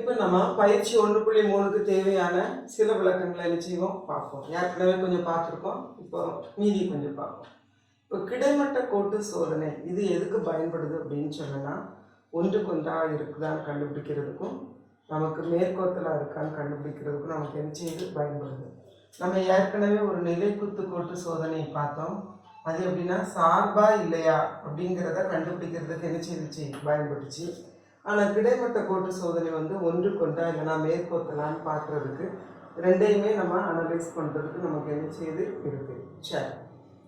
இப்போ நம்ம பயிற்சி 1.3க்கு தேவையான சில விளக்கங்களை என்ன செய்வோம் பார்ப்போம். ஏற்கனவே கொஞ்சம் பார்த்துருக்கோம், இப்போ மீதி கொஞ்சம் பார்ப்போம். இப்போ கிடைமட்ட கோட்டு சோதனை இது எதுக்கு பயன்படுது அப்படின்னு சொன்னா, ஒன்றுக்கொன்றா இருக்குதான்னு கண்டுபிடிக்கிறதுக்கும் நமக்கு மேற்கோத்தலாக இருக்கான்னு கண்டுபிடிக்கிறதுக்கும் நமக்கு என்ன செய்யுது பயன்படுது. நம்ம ஏற்கனவே ஒரு நிலைக்குத்து கோட்டு சோதனை பார்த்தோம். அது எப்படின்னா சார்பா இல்லையா அப்படிங்கிறத கண்டுபிடிக்கிறதுக்கு என்ன செய்துச்சு பயன்படுச்சு. ஆனால் கிடைமட்ட கோட்டு சோதனை வந்து ஒன்றுக்கொண்டா இல்லைனா மேற்கோத்தலான்னு பார்க்குறதுக்கு ரெண்டையுமே நம்ம அனலைஸ் பண்ணுறதுக்கு நமக்கு என்ன செய்யுது இருக்குது. சரி,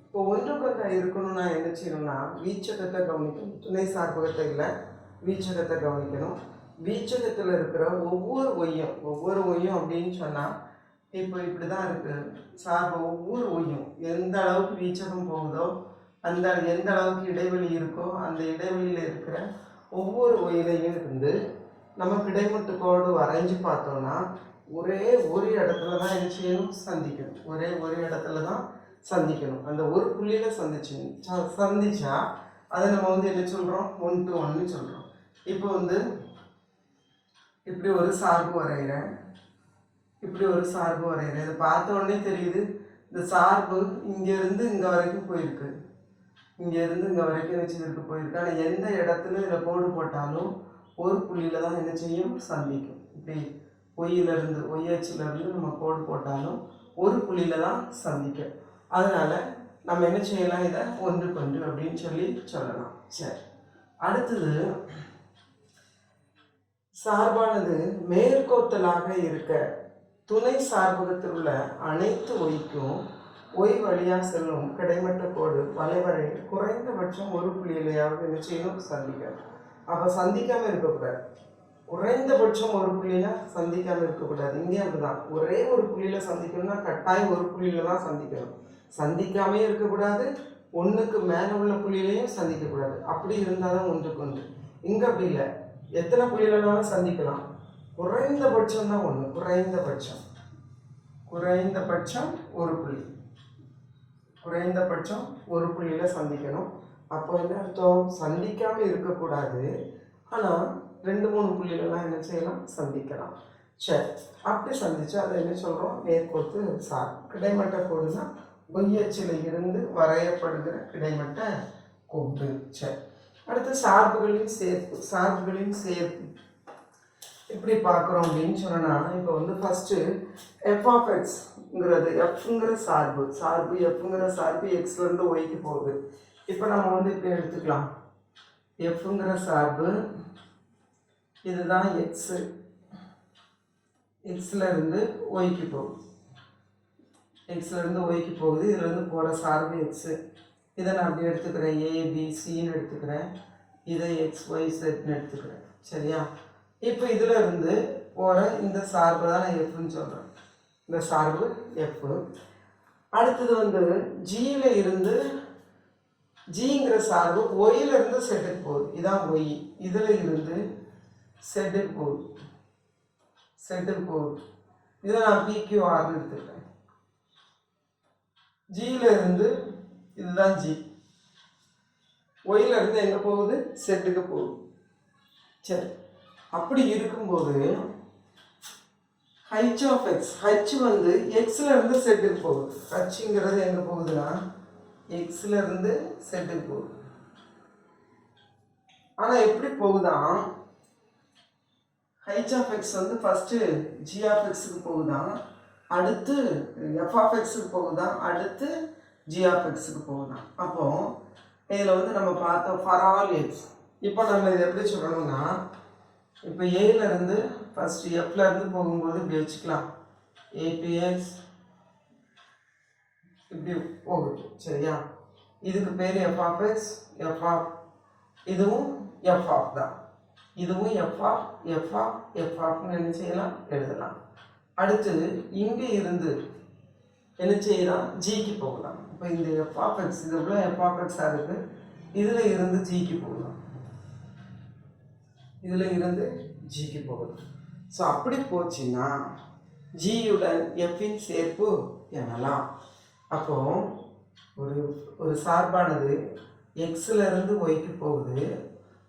இப்போ ஒன்றுக்கொண்டா இருக்கணும்னா என்ன செய்யணும்னா வீச்சகத்தை கவனிக்கணும். துணை சார்பகத்தை இல்லை, வீச்சகத்தை கவனிக்கணும். வீச்சகத்தில் இருக்கிற ஒவ்வொரு ஒய்யும் அப்படின்னு சொன்னால் இப்போ இப்படி தான் இருக்குது. சார்பு ஒவ்வொரு ஒய்யும் எந்த அளவுக்கு வீச்சகம் போகுதோ அந்த எந்த அளவுக்கு இடைவெளி இருக்கோ அந்த இடைவெளியில் இருக்கிற ஒவ்வொரு ஒயிலையும் இருந்து நம்ம கிடைமட்டு கோடு வரைஞ்சி பார்த்தோம்னா ஒரே ஒரு இடத்துல தான் என்ன செய்யணும் சந்திக்கணும். ஒரே ஒரு இடத்துல தான் சந்திக்கணும். அந்த ஒரு புள்ளியில் சந்திச்சா அதை நம்ம வந்து என்ன சொல்கிறோம் 1 to 1 சொல்கிறோம். இப்போ வந்து இப்படி ஒரு சார்பு வரைகிறேன், இதை பார்த்த உடனே தெரியுது இந்த சார்பு இங்கேருந்து இங்கே வரைக்கும் போயிருக்கு, இங்கேருந்து இங்கே வரைக்கும் என்ன செய்திருக்கு போயிருக்கு. ஆனால் எந்த இடத்துல இதில் கோடு போட்டாலும் ஒரு புள்ளியில் தான் என்ன செய்யும் சந்திக்கும். இப்படி ஒய்யச்சிலேருந்து நம்ம கோடு போட்டாலும் ஒரு புள்ளியில் தான் சந்திக்கும். அதனால் நம்ம என்ன செய்யலாம், இதை ஒன்றுக்கொன்று அப்படின்னு சொல்லலாம். சரி, அடுத்தது சார்பானது மேற்கோத்தலாக இருக்க துணை சார்பகத்தில் உள்ள அனைத்து ஒய்க்கும் ஒய் வழியாக செல்லும் கிடைமட்ட கோடு வளைவரை குறைந்தபட்சம் ஒரு புள்ளியிலையாவது என்ன செய்யணும் சந்திக்கணும். அப்போ சந்திக்காமல் இருக்கக்கூடாது. குறைந்தபட்சம் ஒரு புள்ளியில் சந்திக்காமல் இருக்கக்கூடாது. இங்கே அப்படிதான் ஒரே ஒரு புள்ளியில் சந்திக்கணும்னா கட்டாயம் ஒரு புள்ளியில் தான் சந்திக்கணும். சந்திக்காமே இருக்கக்கூடாது, ஒன்றுக்கு மேலே உள்ள புள்ளியிலையும் சந்திக்கக்கூடாது. அப்படி இருந்தால் தான் ஒன்றுக்கொன்று. இங்கே அப்படி இல்லை, எத்தனை புள்ளியிலனாலும் சந்திக்கலாம். குறைந்தபட்சம் தான் ஒன்று, குறைந்தபட்சம் ஒரு புள்ளி, குறைந்தபட்சம் ஒரு புள்ளியில் சந்திக்கணும். அப்போ என்ன அர்த்தம், சந்திக்காமல் இருக்கக்கூடாது, ஆனால் 2-3 புள்ளியிலலாம் என்ன செய்யலாம் சந்திக்கலாம். சரி, அப்படி சந்திச்சு அதை என்ன சொல்கிறோம் நேர்கோட்டு சார். கிடைமட்ட கோடுனா ஒய்யச்சில் இருந்து வரையப்படுகிற கிடைமட்ட கோடு. சரி, அடுத்து சார்புகளின் சேர்ப்பு எப்படி பார்க்குறோம் அப்படின்னு சொன்னால், இப்போ வந்து ஃபஸ்ட்டு f(x)ங்கிறது எஃப்ங்கிற சார்பு எஃப்ங்கிற சார்பு எக்ஸ்லேருந்து ஒய்க்கு போகுது. இப்போ நம்ம வந்து இப்படி எடுத்துக்கலாம், எஃப்ங்கிற சார்பு இதுதான் எக்ஸ்லேருந்து ஒய்க்கு போகுது, இதுலேருந்து போகிற சார்பு எக்ஸு. இதை நான் அப்படி எடுத்துக்கிறேன், ஏபிசின்னு எடுத்துக்கிறேன், இதை XYZன்னு எடுத்துக்கிறேன். சரியா, இப்போ இதில் இருந்து போகிற இந்த சார்பு தான் நான் எஃப்னு சொல்கிறேன், இந்த சார்பு எஃப். அடுத்தது வந்து ஜியில் இருந்து ஜிங்கிற சார்பு ஒயிலிருந்து செட்டுக்கு போகுது, இதான் ஒய். இதில் இருந்து செட்டுக்கு போகுது, இதை நான் PQRன்னு எடுத்துக்கிறேன். ஜியில் இருந்து இதுதான் ஜி, ஒயில இருந்து எங்கே போகுது செட்டுக்கு போகுது. சரி, அப்படி இருக்கும்போது ஹச் வந்து எக்ஸில் இருந்து செட்டுக்கு போகுது. ஹச்ங்கிறது எங்கே போகுதுன்னா எக்ஸில் இருந்து செட்டுக்கு போகுது. ஆனால் எப்படி போகுதான், h(x) வந்து ஃபஸ்ட்டு g(x)க்கு போகுதான், அடுத்து f(x)க்கு போகுதான், அடுத்து g(x)க்கு போகுதான். அப்போ இதில் வந்து நம்ம பார்த்தோம் ஃபார் ஆல் எக்ஸ். இப்போ நம்ம இதை எப்படி சொல்லணும்னா, இப்போ ஏலேருந்து ஃபஸ்ட்டு எஃப்லேருந்து போகும்போது இப்படி வச்சுக்கலாம், a(x) இப்படி போகுது. சரியா, இதுக்கு பேர் f(x), இதுவும் f தான், இதுவும் f(ன்னு என்ன செய்யலாம் எழுதலாம். அடுத்து இங்கே இருந்து என்ன செய்யலாம் ஜிக்கு போகலாம். இப்போ இந்த f(x) இது உள்ள f(x)ஆக இருக்குது, இதில் இருந்து ஜிக்கு போகலாம், ஸோ அப்படி போச்சுன்னா ஜியுடன் எஃப்பின் சேர்ப்பு எனலாம். அப்போ ஒரு சார்பானது எக்ஸில் இருந்து ஒய்க்கு போகுது,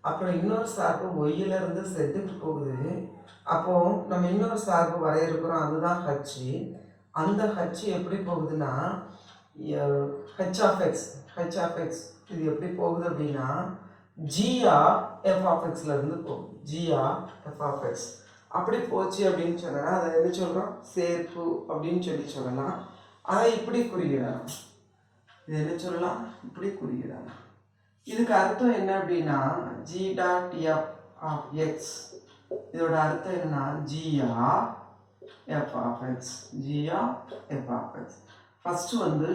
அப்புறம் இன்னொரு சார்பு ஒய்யில இருந்து செட்டுக்கு போகுது. அப்போது நம்ம இன்னொரு சார்பு வரையறுக்கிறோம், அதுதான் ஹச்சு. அந்த ஹச்சு எப்படி போகுதுன்னா ஹெச் ஆஃப் எக்ஸ் இது எப்படி போகுது அப்படின்னா ஜிஆ எஃப் ஆஃப் எக்ஸ்லேருந்து போகுது. ஜிஆ எஃப் ஆஃப் எக்ஸ் அப்படி போச்சு அப்படின்னு சொன்னால் அதை என்ன சொல்கிறோம், சேர்ப்பு அப்படின்னு சொல்லலாம். அதை இப்படி குறியிடலாம். இது என்ன சொல்லலாம், இப்படி குறியிடலாம். இதுக்கு அர்த்தம் என்ன அப்படின்னா g dot f of x, இதோட அர்த்தம் என்னன்னா g o f of x, g o f of x. First வந்து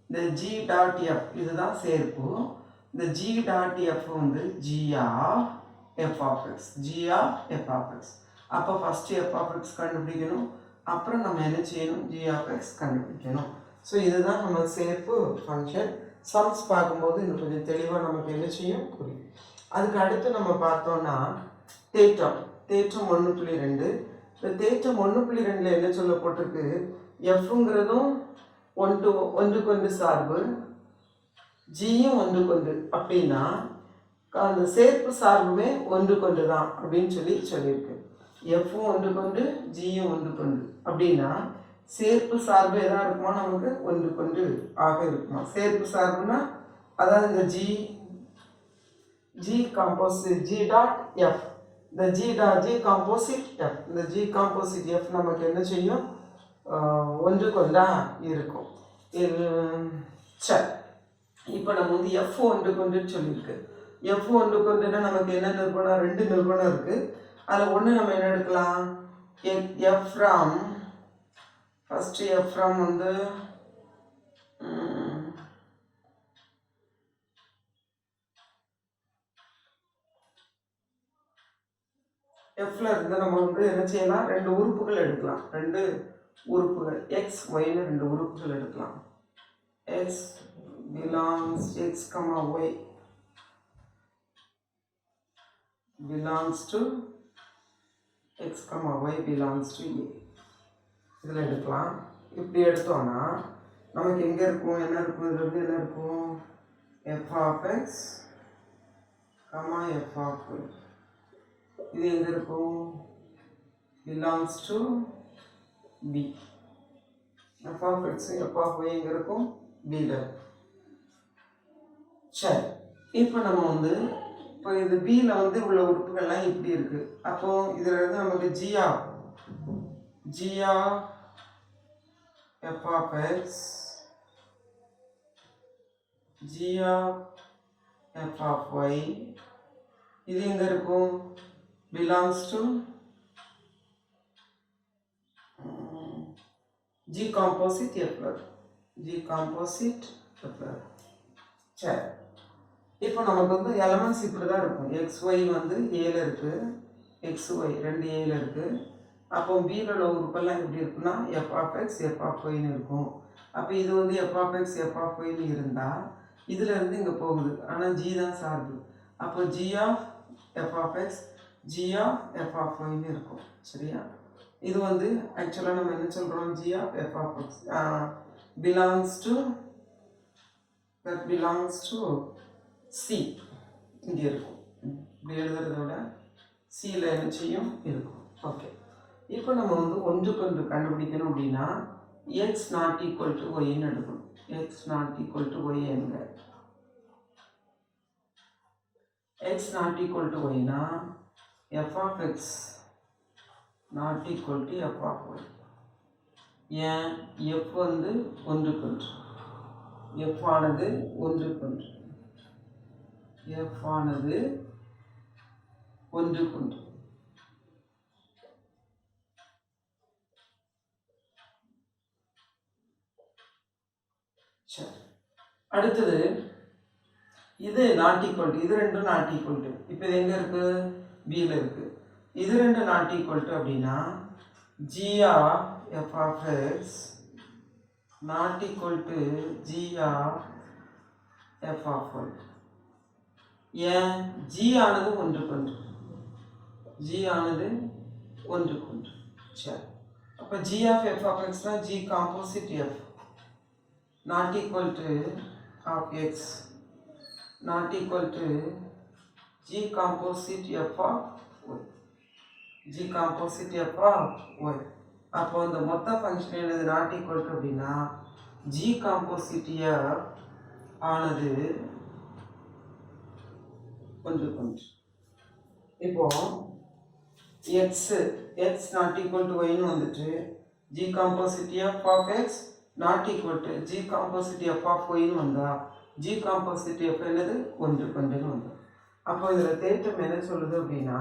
இந்த ஜி டாட் எஃப் இதுதான் சேர்ப்பு. இந்த ஜி டாட் எஃப் வந்து g o f of x, g o f of x. அப்போ ஃபஸ்ட்டு எஃப் ஆஃப் எக்ஸ் கண்டுபிடிக்கணும், அப்புறம் நம்ம என்ன செய்யணும், ஜி ஆஃப் எக்ஸ் கண்டுபிடிக்கணும். ஸோ இதுதான் நம்ம சேர்ப்பு ஃபங்க்ஷன். சம்ஸ் பார்க்கும்போது இன்னும் கொஞ்சம் தெளிவாக நமக்கு என்ன செய்யும் புரியும். அதுக்கு அடுத்து நம்ம பார்த்தோம்னா தேற்றம் 1.2. இந்த தேற்றம் 1.2 என்ன சொல்லப்பட்டிருக்கு, எஃப்ங்கிறதும் ஒன்றுக்கொண்டு சார்பு, ஜியும் ஒன்றுக்கொண்டு அப்படின்னா அந்த சேர்ப்பு சார்புமே ஒன்றுக்கொண்டு தான் அப்படின்னு சொல்லியிருக்கு. எஃப்பும் ஒன்றுக்கொண்டு ஜியும் ஒன்றுக்கொண்டு அப்படின்னா சேர்ப்பு சார்பு எதாக இருக்குமா, நமக்கு ஒன்றுக்கொண்டு ஆக இருக்குமா. சேர்ப்பு சார்புனா அதாவது இந்த G composite G dot F, இந்த ஜி காம்போசிட் எஃப், இந்த ஜி காம்போசிட் எஃப் நமக்கு என்ன செய்யும், ஒன்றுக்கொண்டா இருக்கும். சரி, இப்போ நம்ம வந்து எஃப் ஒன்றுக்கொண்டுன்னு சொல்லியிருக்கு. எஃப் ஒன்றுக்கொண்டுன்னா நமக்கு என்ன நிறுவனம், 2 நிறுவனம் இருக்குது. அதில் ஒன்று நம்ம என்ன எடுக்கலாம், F from first F from வந்து எஃப்ல இருந்து நம்ம வந்து என்ன செய்யலாம், 2 உறுப்புகள் எடுக்கலாம். 2 உறுப்புகள் எக்ஸ் ஒய்னு 2 உறுப்புகள் எடுக்கலாம். X belongs x comma y belongs to x comma y belongs to A. இதில் எடுக்கலாம். இப்படி எடுத்தோன்னா நமக்கு எங்கே இருக்கும், என்ன இருக்கும், இதில் வந்து என்ன இருக்கும், F of X comma F of Y. இது எங்கே இருக்கும், belongs to B. F of X F of Y எங்கே இருக்கும், பியில். சரி, இப்போ நம்ம வந்து இப்போ இது பியில் வந்து உள்ள உறுப்புகள்லாம் இப்படி இருக்குது. அப்போது இதில் இருந்து நமக்கு g o f of x g o f of Y இது எங்கே இருக்கும், பிலாங்ஸ் டு ஜி காம்போசிட் எஃப்லர், ஜி காம்போசிட் எஃப்லர். சரி, இப்போ நமக்கு வந்து எலமெண்ட்ஸ் இப்படி தான் இருக்கும். எக்ஸ் ஒய் வந்து ஏல இருக்குது, எக்ஸ் ஒய் 2 ஏல இருக்குது. அப்போ பியில் உள்ள உறுப்பெல்லாம் எப்படி இருக்குன்னா f of X F of ஒய்னு இருக்கும். அப்போ இது வந்து f of X F of ஒய்னு இருந்தால் இதில் இருந்து இங்கே போகுது, ஆனால் ஜி தான் சார்பு. அப்போ g of f of x g of f of ஒய்னு இருக்கும். சரியா, இது வந்து ஆக்சுவலாக நம்ம என்ன சொல்கிறோம், g of f of x belongs to C. இங்கே இருக்கும், இப்படி எழுதுறதோட சியில் என்ன செய்யும் இருக்கும். ஓகே, இப்போ நம்ம வந்து ஒன்றுக்கொன்று கண்டுபிடிக்கணும் அப்படின்னா எக்ஸ் நாட் ஈக்குவல் டு ஒய்ன்னு எடுக்கணும். X not equal to y என்க. எக்ஸ் நாட் ஈக்குவல் டு ஒய்னா f of x not equal to f of y. ஏன், எஃப் வந்து ஒன்றுக்கொன்று, எஃப் ஆனது ஒன்றுக்கொன்று, எஃப் ஆனது ஒன்றுக்கொன்று. சரி, அடுத்தது இது நாட் ஈக்குவல் டு, இது 2 நாட் ஈக்குவல் டு. இப்போ இது எங்கே இருக்குது, பியில் இருக்குது. இது 2 நாட் ஈக்குவல் டு அப்படின்னா g o f of x not equal to g o f of y. ஏன், ஜி ஆனது ஒன்றுக்கொன்று, ஜி ஆனது ஒன்றுக்கொன்று. சரி, அப்போ ஜி ஆஃப் எஃப் ஆஃப் எக்ஸ்னா g composite f not equal to of x not equal to G composite f of y. G composite f of y. அப்போ இந்த மொத்த ஃபங்க்ஷன் என்னது நாட் ஈக்குவல் டு அப்படின்னா G composite f ஆனது கொஞ்சம் இப்போ x not equal to yன்னு வந்துட்டு G composite f of x not equal to G composite f of yன்னு வந்தா G composite f என்னது கொஞ்சம் வந்து அப்போ இதில் தேற்றம் என்ன சொல்லுது அப்படின்னா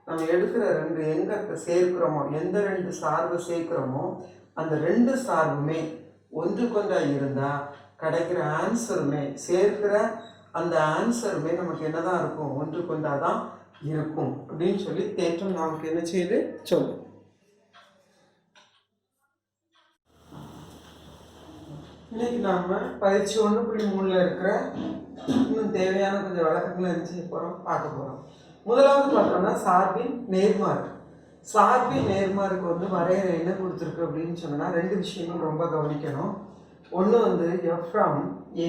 நம்ம எடுக்கிற ரெண்டு எங்கே சேர்க்கிறோமோ எந்த ரெண்டு சார்பு சேர்க்கிறோமோ அந்த ரெண்டு சார்புமே ஒன்றுக்கொன்றா இருந்தால் கிடைக்கிற ஆன்சருமே சேர்க்கிற அந்த ஆன்சருமே நமக்கு என்னதான் இருக்கும் ஒன்றுக்கொண்டா தான் இருக்கும் அப்படின்னு சொல்லி தேற்றம் நமக்கு என்ன செய்யுது சொல்லும். இன்னைக்கு நாம பயிற்சி 1.3 இருக்கிற இன்னும் தேவையான கொஞ்சம் வழக்கங்களை என்ன பார்க்க போறோம். முதலாவது பார்த்தோம்னா சார்பின் நேர்மாறு. சார்பின் நேர்மாருக்கு வந்து வரையறை என்ன கொடுத்துருக்கு அப்படின்னு சொன்னா ரெண்டு விஷயமும் ரொம்ப கவனிக்கணும். ஒன்று வந்து f from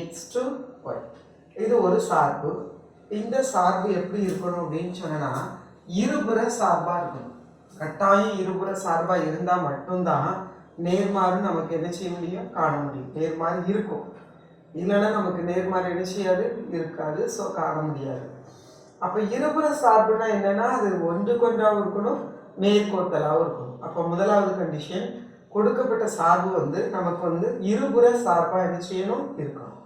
x to y. இது ஒரு சார்பு. இந்த சார்பு எப்படி இருக்கணும் அப்படின்னு சொன்னா இருபுற சார்பா இருக்கணும். கட்டாயம் இருபுற சார்பா இருந்தா மட்டும்தான் நேர்மாறு நமக்கு என்ன செய்ய முடியும் காண முடியும். நேர்மாறு இருக்கும், இல்லைன்னா நமக்கு நேர்மாறு என்ன செய்யாது இருக்காது, ஸோ காண முடியாது. அப்போ இருபுற சார்புனா என்னன்னா அது ஒன்றுக்கொன்றாகவும் இருக்கணும், மேற்கோத்தலாகவும் இருக்கணும். அப்போ முதலாவது கண்டிஷன் கொடுக்கப்பட்ட சார்பு வந்து நமக்கு வந்து இருபுற சார்பாக என்ன செய்யணும் இருக்கணும்.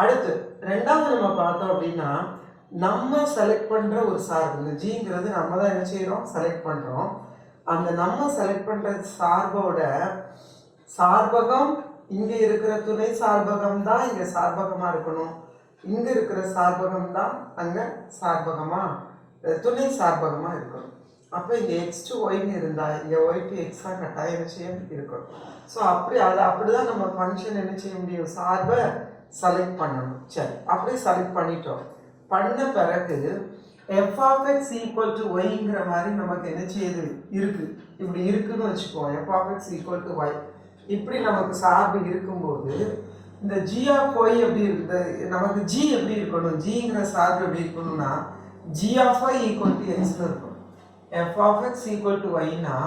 அடுத்து ரெண்டாவது நம்ம பார்த்தோம் அப்படின்னா நம்ம செலக்ட் பண்ற ஒரு சார்பு, இந்த ஜிங்கிறது நம்ம தான் என்ன செய்யறோம் செலக்ட் பண்றோம். அந்த நம்ம செலக்ட் பண்ற சார்போட சார்பகம் இங்க இருக்கிற துணை சார்பகம் தான் இங்க சார்பகமா இருக்கணும், இங்க இருக்கிற சார்பகம் தான் அங்க சார்பகமா துணை சார்பகமா இருக்கணும். அப்போ இங்க எக்ஸ் டு ஒய்னு இருந்தா இங்க ஒய் டு எக்ஸா கட்டாயம் என்ன செய்ய இருக்கணும். ஸோ அப்படிதான் நம்ம ஃபங்க்ஷன் என்ன செய்ய முடியும், சார்பை செலக்ட் பண்ணணும். சரி, அப்படியே செலக்ட் பண்ணிட்டோம். பண்ண பிறகு f of x equal to yங்கிற மாதிரி நமக்கு என்ன செய்யுது இருக்கு, இப்படி இருக்குன்னு வச்சுக்கோ. f of x equal to y இப்படி நமக்கு சார்பு இருக்கும்போது இந்த g of y எப்படி இருக்குது, நமக்கு g எப்படி இருக்கணும், gங்கிற சார்பு எப்படி இருக்கணும்னா g of y equal to x இருக்கும். f of x equal to y னா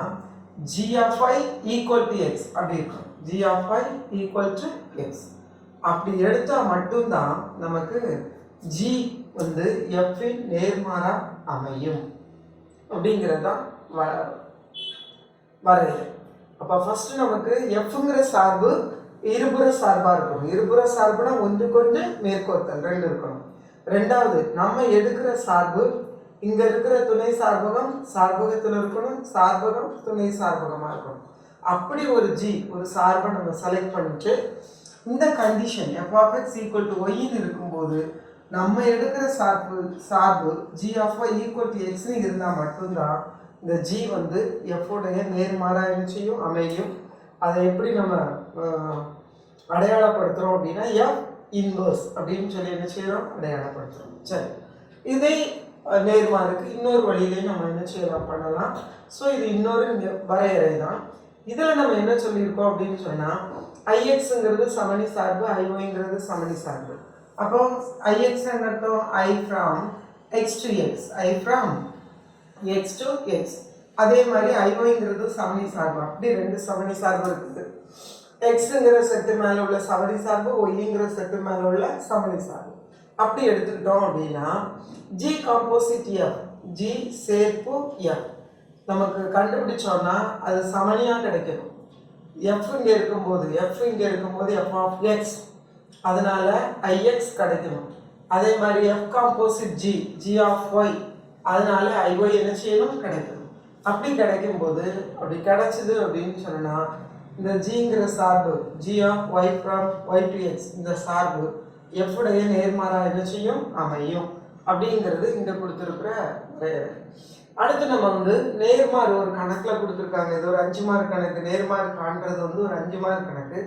g of y equal to x அப்படி இருக்கும். g of y equal to x அப்படி எடுத்தா மட்டும்தான் நமக்கு g வந்து f இன் நேர்மாறா அமையும் அப்படிங்கிறதான் வரையறை. அப்ப ஃபர்ஸ்ட் நமக்கு fங்கிற சார்பு இருபுற சார்பா இருக்கணும். இருபுற சார்புனா ஒன்றுக்கொன்று மேற்கோத்தல் ரெண்டு இருக்கணும். ரெண்டாவது நம்ம எடுக்கிற சார்பு இங்க இருக்கிற துணை சார்பகம் சார்பகத்தில் இருக்கணும், சார்பகம் துணை சார்பகமா இருக்கணும். அப்படி ஒரு ஒரு சார்பை நம்ம செலக்ட் பண்ணிட்டு இந்த condition f of x equal to y இருக்கும்போது நம்ம எடுக்கிற சார்பு g of y equal to x இருந்தால் மட்டும்தான் இந்த g வந்து f உடைய நேர்மாறா என்ன செய்யும் அமையும். அதை எப்படி நம்ம அடையாளப்படுத்துறோம் அப்படின்னா f இன்வர்ஸ் அப்படின்னு சொல்லி என்ன செய்யறோம் அடையாளப்படுத்துறோம். சரி, இதே நேர்மாறுக்கு இன்னொரு வழியிலையும் நம்ம என்ன செய்யலாம் பண்ணலாம். ஸோ இது இன்னொரு வரையறை தான். இதில் நம்ம என்ன சொல்லியிருக்கோம் அப்படின்னு சொன்னால் ixங்கிறது சமணி சார்பு, iy சமணி சார்பு. அப்போ ix அர்த்தம் i from x to x, i from x to x. அதே மாதிரி iy சமணி சார்பு. அப்படி ரெண்டு சமணி சார்பு இருக்குது. xங்கிற செட்டு மேல உள்ள சமணி சார்பு, yங்கிற செட்டு மேல உள்ள சமணி சார்பு. அப்படி எடுத்துக்கிட்டோம் அப்படின்னா g காம்போசிட் f, g சேர்ப்பு f நமக்கு கண்டுபிடிச்சோம்னா அது சமணியா கிடைக்கணும். f இங்க இருக்கும்போது f of x, அதனால ix கிடைக்கணும். அதே மாதிரி f composite g of y, அதனால iy என்ன செய்யணும் கிடைக்கணும். அப்படி கிடைக்கும்போது அப்படி கிடைச்சது அப்படின்னு சொன்னா இந்த gங்கிற சார்பு g of y from y to x இந்த சார்பு f உடைய நேர்மாறா என்ன செய்யும் அமையும் அப்படிங்கிறது இங்க கொடுத்துருக்கிற வரையறை. அடுத்து நம்ம வந்து நேர்மாறு ஒரு கணக்குல கொடுத்துருக்காங்க. இது ஒரு 5 மார்க் கணக்கு. நேர்மாறு காண்றது வந்து ஒரு 5 மார்க் கணக்கு.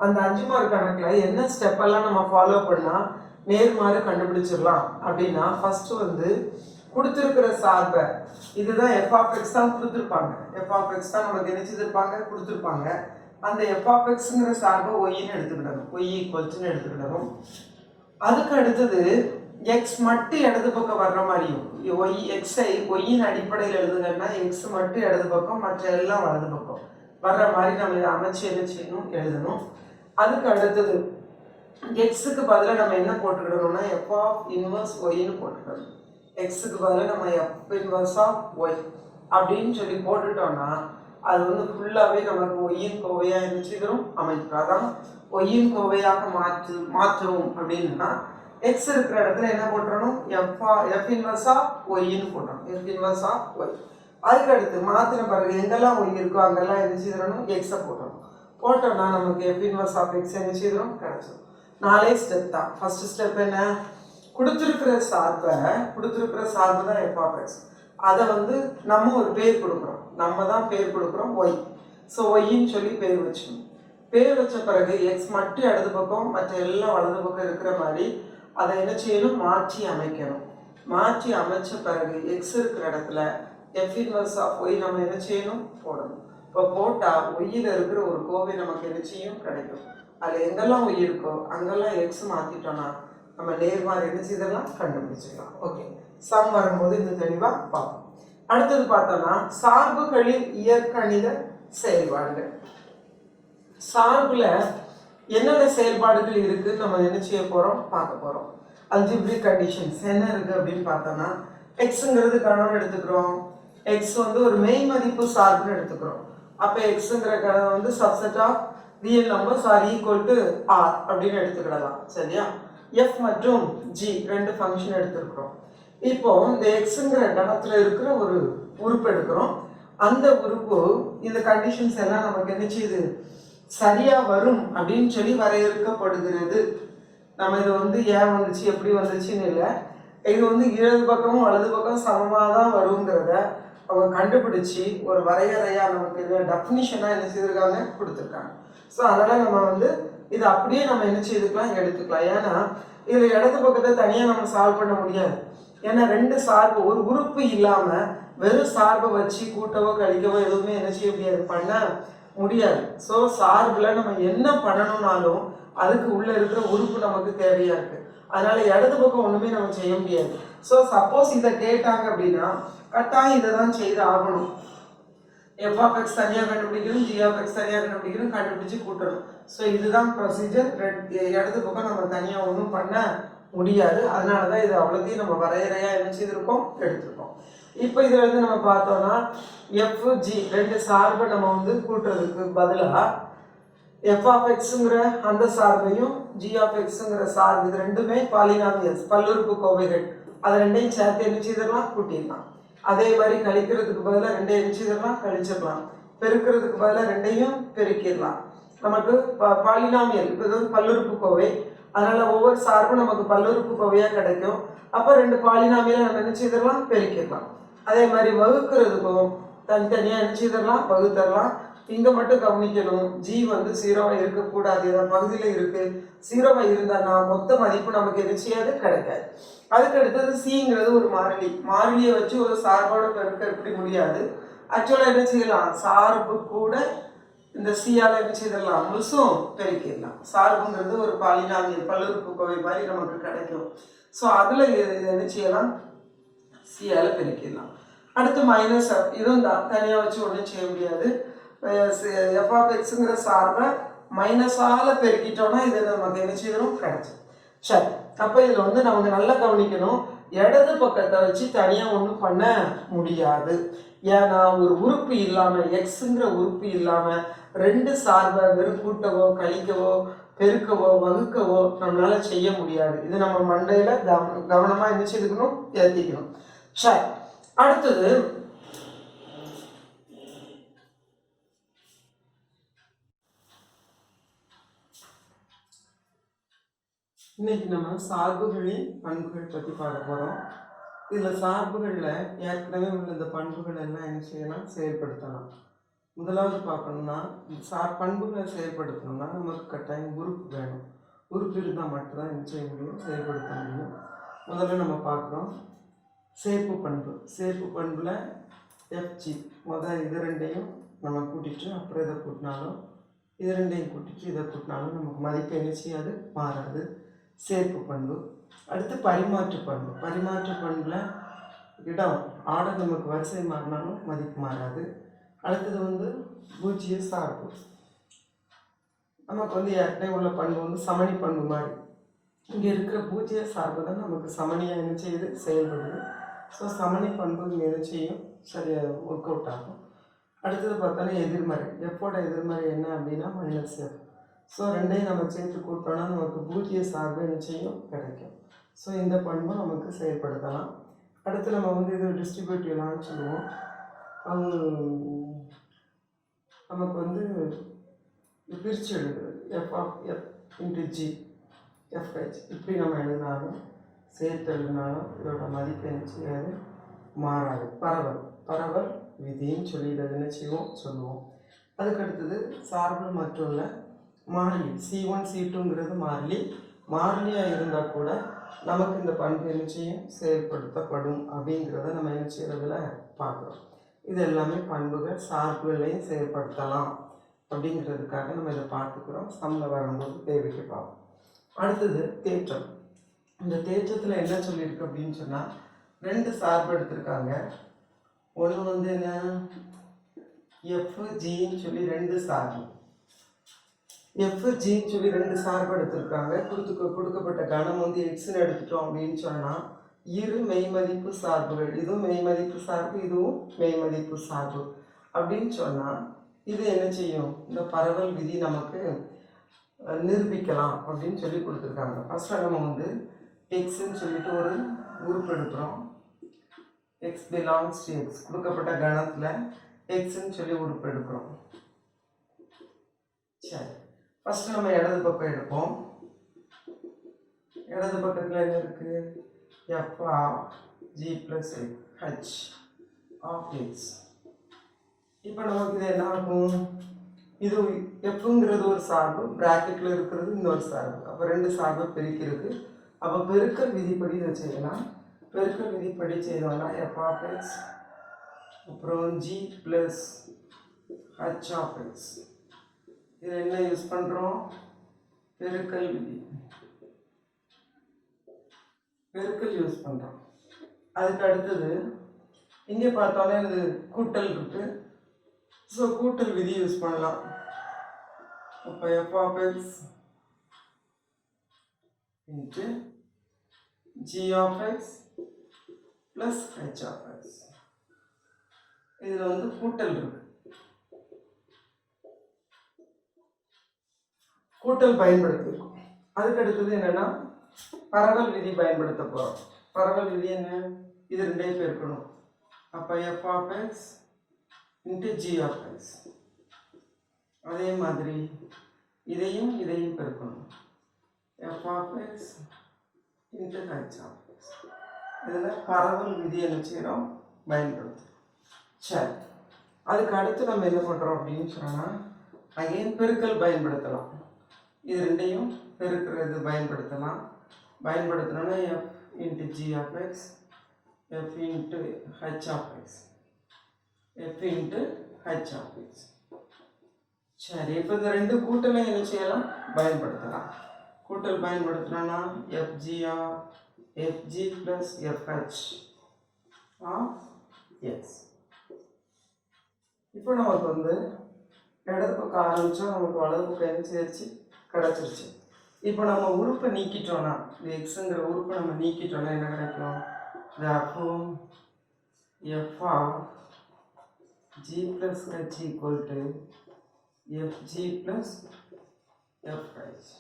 அந்த 5 மார்க் கணக்குல என்ன ஸ்டெப் எல்லாம் நம்ம ஃபாலோ பண்ணா நேர்மாறு கண்டுபிடிச்சிடலாம் அப்படின்னா ஃபர்ஸ்ட் வந்து கொடுத்துருக்கிற சார்பை இதுதான் f of x தான் கொடுத்துருப்பாங்க. f of x தான் நமக்கு என்ன செய்திருப்பாங்க கொடுத்துருப்பாங்க. அந்த f of xங்கிற சார்பை yன்னு எடுத்துக்கிடணும், y ஈக்குவல்ஸ்னு எடுத்துக்கிடணும். அதுக்கு அடுத்தது எக்ஸ் மட்டும் இடது பக்கம் வர்ற மாதிரியும் எக்ஸை ஒய்யின் அடிப்படையில் எழுதுங்கன்னா எக்ஸ் மட்டும் இடது பக்கம் மற்ற எல்லாம் வலது பக்கம் வர்ற மாதிரி நம்ம இதை அமைச்சு என்ன செய்யணும் எழுதணும். அதுக்கு அடுத்தது எக்ஸுக்கு பதிலாக நம்ம என்ன போட்டுக்கிடணும்னா எஃப் ஆஃப் இன்வர்ஸ் ஒய்ன்னு போட்டுக்கணும். எக்ஸுக்கு பதிலாக நம்ம எஃப் இன்வர்ஸ் ஆஃப் ஒய் அப்படின்னு சொல்லி போட்டுட்டோம்னா அது வந்து ஃபுல்லாகவே நமக்கு ஒய்யின் கோவையாக இருந்துச்சுக்கிறோம் அமைக்கிறோம். அதான் ஒய்யின் கோவையாக மாற்றுவோம் அப்படின்னா எக்ஸ் இருக்கிற இடத்துல என்ன போட்டுறணும் எஃப் இன்வர்ஸ் ஆஃப் ஒய்ன்னு போட்டணும். F inverse of y. அதுக்கு அடுத்து மாற்றின பிறகு எங்கெல்லாம் ஒய் இருக்கோ அங்கெல்லாம் என்ன செய்யணும் எக்ஸை போட்டணும். போட்டோம்னா நமக்கு எஃப் இன்வர்ஸ் ஆஃப் எக்ஸ் என்ன செய்யணும் கிடைச்சிடும். 4 ஸ்டெப் தான். ஃபர்ஸ்ட் ஸ்டெப் என்ன, கொடுத்துருக்கிற சார்பு தான் எஃப் ஆஃப் எக்ஸ். அதை வந்து நம்ம ஒரு பேர் கொடுக்குறோம், நம்ம தான் பேர் கொடுக்குறோம் ஒய். ஸோ ஒய்ன்னு சொல்லி பேர் வச்சுக்கணும். பேர் வச்ச பிறகு எக்ஸ் மட்டும் இடது பக்கம் மற்ற எல்லாம் வலது பக்கம் இருக்கிற மாதிரி அதை என்ன செய்யணும் மாற்றி அமைக்கணும். மாற்றி அமைச்ச பிறகு எக்ஸ் இருக்கிற இடத்துல எஃப் இன்வர்ஸ் ஆஃப் ஒய் நம்ம என்ன செய்யணும் போடணும். இப்போ போட்டால் ஒய்யில் இருக்கிற ஒரு கோவை நமக்கு என்ன செய்யும் கிடைக்கும். அதில் எங்கெல்லாம் ஒய் இருக்கோ அங்கெல்லாம் எக்ஸ் மாற்றிட்டோம்னா நம்ம நேர்மாறு என்ன செய்தெல்லாம் கண்டுபிடிச்சிக்கலாம். ஓகே, சம் வரும்போது இன்னும் தெளிவாக பார்ப்போம். அடுத்தது பார்த்தோம்னா சார்புகளின் இயற்கணித செயல்பாடுகள். சார்புல என்னென்ன செயல்பாடுகள் இருக்கு நம்ம என்ன செய்ய போறோம் பார்க்க போறோம். அல்ஜிப்ரிக் கண்டிஷன்ஸ் என்ன இருக்கு அப்படின்னு பார்த்தோம்னா எக்ஸுங்கிறது கணவன் எடுத்துக்கிறோம். எக்ஸ் வந்து ஒரு மெய் மதிப்பு சார்புன்னு எடுத்துக்கிறோம். அப்போ எக்ஸுங்கிற கணவன் வந்து subset of real numbers R equal to R அப்படின்னு எடுத்துக்கிடலாம். சரியா? எஃப் மற்றும் ஜி ரெண்டு ஃபங்க்ஷன் எடுத்துருக்கிறோம். இப்போ இந்த எக்ஸுங்கிற கணத்துல இருக்கிற ஒரு உறுப்பு எடுக்கிறோம். அந்த உறுப்பு இந்த கண்டிஷன்ஸ் எல்லாம் நமக்கு என்ன செய்யுது சரியா வரும் அப்படின்னு சொல்லி வரையறுக்கப்படுகிறது. நம்ம இது வந்து ஏன் வந்துச்சு எப்படி வந்துச்சுன்னு இல்லை, இது வந்து இடது பக்கமும் வலது பக்கம் சமமாக தான் வருங்கிறத அவங்க கண்டுபிடிச்சி ஒரு வரையறையா நமக்கு இது டெஃபினிஷனாக என்ன செய்திருக்காங்க கொடுத்துருக்காங்க. ஸோ அதனால் நம்ம வந்து இது அப்படியே நம்ம என்ன செய்துக்கலாம் எடுத்துக்கலாம். ஏன்னா இதில் இடது பக்கத்தை தனியாக நம்ம சால்வ் பண்ண முடியாது. ஏன்னா ரெண்டு சார்பு ஒரு உறுப்பு இல்லாமல் வெறும் சார்பை வச்சு கூட்டவோ கழிக்கவோ எதுவுமே என்ன செய்ய முடியாது பண்ண முடியாது. ஸோ சார்பில் நம்ம என்ன பண்ணணும்னாலும் அதுக்கு உள்ளே இருக்கிற உறுப்பு நமக்கு தேவையாக இருக்குது. அதனால இடது பக்கம் ஒன்றுமே நம்ம செய்ய முடியாது. ஸோ சப்போஸ் இதை கேட்டாங்க அப்படின்னா கட்டாயம் இதை தான் செய்து ஆகணும். எஃப் ஆஃப் எக்ஸ் தனியாக கண்டுபிடிக்கணும், ஜி ஆஃப் எக்ஸ் தனியாக கண்டுபிடிக்கணும், கண்டுபிடிச்சு கூட்டணும். ஸோ இதுதான் ப்ரொசீஜர். இடது பக்கம் நம்ம தனியாக ஒன்றும் பண்ண முடியாது. அதனால தான் இது அவ்வளோத்தையும் நம்ம வரையறையாக என்ன செய்திருக்கோம் எடுத்திருக்கோம். இப்போ இதில் வந்து நம்ம பார்த்தோம்னா எஃப் ஜி ரெண்டு சார்பை நம்ம வந்து கூட்டுறதுக்கு பதிலாக எஃப் ஆஃப் எக்ஸுங்கிற அந்த சார்பையும் ஜி ஆஃப் எக்ஸுங்கிற சார்பு இது ரெண்டுமே பாலினாமியல்ஸ் பல்லுறுப்பு கோவைகள். அதை ரெண்டையும் சேர்த்து என்ன செய்திடலாம் கூட்டிடலாம். அதே மாதிரி கழிக்கிறதுக்கு பதிலாக ரெண்டையும் என்ன செய்திடலாம் கழிச்சிடலாம். பெருக்கிறதுக்கு பதிலாக ரெண்டையும் பெருக்கிடலாம். நமக்கு பாலினாமியல் இப்போ வந்து பல்லுறுப்பு கோவை, அதனால ஒவ்வொரு சார்பும் நமக்கு பல்லுறுப்பு கோவையாக கிடைக்கும். அப்போ ரெண்டு பாலினாமியலை நம்ம என்ன செய்திடலாம் பெருக்கிடலாம். அதே மாதிரி வகுக்கிறதுக்கும் தனித்தனியாக என்ன செய்திடலாம் வகுத்தரலாம். இங்கே மட்டும் கவனிக்கணும், ஜி வந்து 0வா இருக்கக்கூடாது. ஏதாவது பகுதியில் இருக்கு 0வா இருந்தான்னா மொத்த மதிப்பு நமக்கு என்ன செய்யாது கிடைக்காது. அதுக்கு அடுத்தது சிங்கிறது ஒரு மாறிலியை வச்சு ஒரு சார்போட பெருக்க எப்படி முடியாது. ஆக்சுவலாக என்ன செய்யலாம் சார்பு கூட இந்த சியால் என்ன செய்திடலாம் முழுசும் பெருக்கிடலாம். சார்புங்கிறது ஒரு பாலினாமியல் பல்லுறுப்பு கோவை மாதிரி நமக்கு கிடைக்கும். ஸோ அதில் என்ன செய்யலாம் சியால் பெருக்கிடலாம். அடுத்து மைனஸ் எஃப் இதுவும் தான் தனியாக வச்சு ஒன்றும் செய்ய முடியாது. எஃப் ஆஃப் எக்ஸுங்கிற சார்பை மைனஸால் பெருக்கிட்டோம்னா இது நமக்கு என்ன செய்யணும் கிடைச்சி. சரி, அப்போ இதில் வந்து நமக்கு நல்லா கவனிக்கணும், இடது பக்கத்தை வச்சு தனியாக ஒன்றும் பண்ண முடியாது. ஏன்னா ஒரு உறுப்பு இல்லாமல் எக்ஸுங்கிற உறுப்பு இல்லாமல் ரெண்டு சார்பை வெறும் கூட்டவோ கழிக்கவோ பெருக்கவோ வகுக்கவோ நம்மளால செய்ய முடியாது. இது நம்ம மண்டையில் கவனமாக என்ன செய்துக்கணும் ஏற்றிக்கணும். சரி, அடுத்தது இன்னைக்கு நம்ம சார்புகளின் பண்புகள் பற்றி பார்க்க போகிறோம். இதில் சார்புகளில் ஏற்கனவே உள்ள இந்த பண்புகள் எல்லாம் என்ன செய்யலாம் செயல்படுத்தலாம். முதலாவது பார்க்கணும்னா பண்புகளை செயல்படுத்தணும்னா நமக்கு கட்டாயம் உறுப்பு வேணும். உறுப்பு இருந்தால் மட்டும்தான் என்ன செய்ய முடியும் செயல்படுத்த முடியும். முதல்ல நம்ம பார்க்குறோம் சேர்ப்பு பண்பு. சேர்ப்பு பண்பில் எஃப்ஜி இது ரெண்டையும் நம்ம கூட்டிட்டு அப்புறம் இதை கூட்டினாலும் இது ரெண்டையும் கூட்டிட்டு இதை கூட்டினாலும் நமக்கு மதிப்பு என்ன செய்யாது மாறாது. சேர்ப்பு பண்பு. அடுத்து பரிமாற்று பண்பு. பரிமாற்று பண்பில் இடம் ஆர்டர் நமக்கு வரிசை மாறினாலும் மதிப்பு மாறாது. அடுத்தது வந்து பூஜ்ஜிய சார்பு. நமக்கு வந்து ஏற்கனவே உள்ள பண்பு வந்து சமணி பண்பு மாதிரி. இங்கே இருக்கிற பூஜ்ஜிய சார்பு தான் நமக்கு சமணியாக என்ன செய்யுது, செயல்படுது. ஸோ சமணி பண்பு இங்கே என்ன செய்யும், சரியாக ஒர்க் அவுட் ஆகும். அடுத்தது பார்த்தோன்னா எதிர்மறை. எஃப்போட எதிர்மறை என்ன அப்படின்னா -f. ஸோ ரெண்டையும் நம்ம சேர்த்து கூட்டோம்னா நமக்கு பூஜ்ஜிய சார்பு என்ன செய்யும், கிடைக்கும். ஸோ இந்த பண்பும் நமக்கு செயல்படுத்தலாம். அடுத்து நம்ம வந்து இது டிஸ்ட்ரிபியூட்டிவ்லான்னு சொல்லுவோம். நமக்கு வந்து பிரித்து எழுதுறது f(f) × g fh இப்படி நம்ம எழுதினாலும் சேர்த்து எழுதினாலும் இதோட மதிப்பு என்ன செய்யாது, மாறாது. பரவல் விதின்னு சொல்லிடுறது என்ன சொல்லுவோம். அதுக்கடுத்தது சார்பு மற்றுள்ள மாறிலி C1 C2ங்கிறது மாறிலியாக இருந்தால் கூட நமக்கு இந்த பண்பு என்ன செய்யும், செயல்படுத்தப்படும் அப்படிங்கிறத நம்ம என்ன செய்யறதுல பார்க்குறோம். இது எல்லாமே பண்புகள் சார்புகளையும் செயல்படுத்தலாம் அப்படிங்கிறதுக்காக நம்ம இதை பார்த்துக்கிறோம். சம்மில் வரும்போது தேவைக்கு பார்ப்போம். அடுத்தது தேற்றம். இந்த தேற்றத்தில் என்ன சொல்லியிருக்கு அப்படின்னு சொன்னால், 2 சார்பு எடுத்திருக்காங்க. ஒன்று வந்து என்ன, FGன்னு சொல்லி 2 சார்பு, FGன்னு சொல்லி 2 சார்பு எடுத்திருக்காங்க. கொடுக்கப்பட்ட கணம் வந்து எக்ஸ்ன்னு எடுத்துட்டோம் அப்படின்னு சொன்னால் இரு மெய்மதிப்பு சார்புகள், இதுவும் மெய்மதிப்பு சார்பு, இதுவும் மெய்மதிப்பு சார்பு அப்படின்னு சொன்னால் இது என்ன செய்யும், இந்த பரவல் விதி நமக்கு நிரூபிக்கலாம் அப்படின்னு சொல்லி கொடுத்துருக்காங்க. ஃபஸ்ட்டு நம்ம வந்து எக்ஸ்ன்னு சொல்லிட்டு ஒரு உறுப்பு எடுக்கிறோம். x belongs to x, கொடுக்கப்பட்ட கணத்தில் எக்ஸ்ன்னு சொல்லி உறுப்பு எடுக்கிறோம். சரி, ஃபஸ்ட்டு நம்ம இடது பக்கம் எடுப்போம். இடது பக்கத்தில் என்ன இருக்குது, f(g + h) of x. இப்போ நமக்கு இது என்ன ஆகும், இது எஃப்ங்கிறது ஒரு சார்பு, ப்ராக்கெட்டில் இருக்கிறது இன்னொரு சார்பு. அப்போ 2 சார்பு பெருக்கிருக்கு. அப்போ பெருக்கல் விதிப்படி இதை செய்யலாம். பெருக்கல் விதிப்படி செய்தோம்னா f(x) அப்புறம் g + h(x). இது என்ன யூஸ் பண்ணுறோம், பெருக்கல் விதி, பெருக்கல் யூஸ் பண்ணுறோம். அதுக்கு அடுத்தது இங்கே பார்த்தோன்னே இது கூட்டல் இருக்கு. ஸோ கூட்டல் விதி யூஸ் பண்ணலாம். அப்போ f(x) × g(x) + h(x). இதில் வந்து கூட்டல் இருக்கு. கூட்டல் பயன்படுத்திருக்கோம். அதுக்கு அடுத்தது என்னன்னா பரவல் விதி பயன்படுத்த போகிறோம். பரவல் விதி என்ன, இது 2 பெருக்கணும். அப்போ f(x) × g(x). அதே மாதிரி இதையும் பெருக்கணும். f(x) × h(x). இதில் பரவல் விதி என்ன செய்கிறோம், பயன்படுத்துகிறோம். சரி, அதுக்கு அடுத்து நம்ம என்ன பண்ணுறோம் அப்படின்னு சொன்னால் அகைன் பெருக்கல் பயன்படுத்தலாம். இது 2 பெருக்கிறது பயன்படுத்தலாம். பயன்படுத்தினோன்னா f × g(x), f × h(x), f × h(x). சரி, இப்போ இந்த 2 கூட்டலை என்ன செய்யலாம், பயன்படுத்தலாம். கூட்டல் பயன்படுத்தினோன்னா fg + fh of x. இப்போ நமக்கு வந்து இடது பக்கம் ஆரம்பித்தா நமக்கு வலது பக்கம் என்ன செய்யச்சு, கிடச்சிருச்சு. இப்போ நம்ம உறுப்பை நீக்கிட்டோன்னா, இந்த எக்ஸுங்கிற உறுப்பை நம்ம நீக்கிட்டோன்னா என்ன கிடைக்கும், therefore f(g + h) = fg + fh.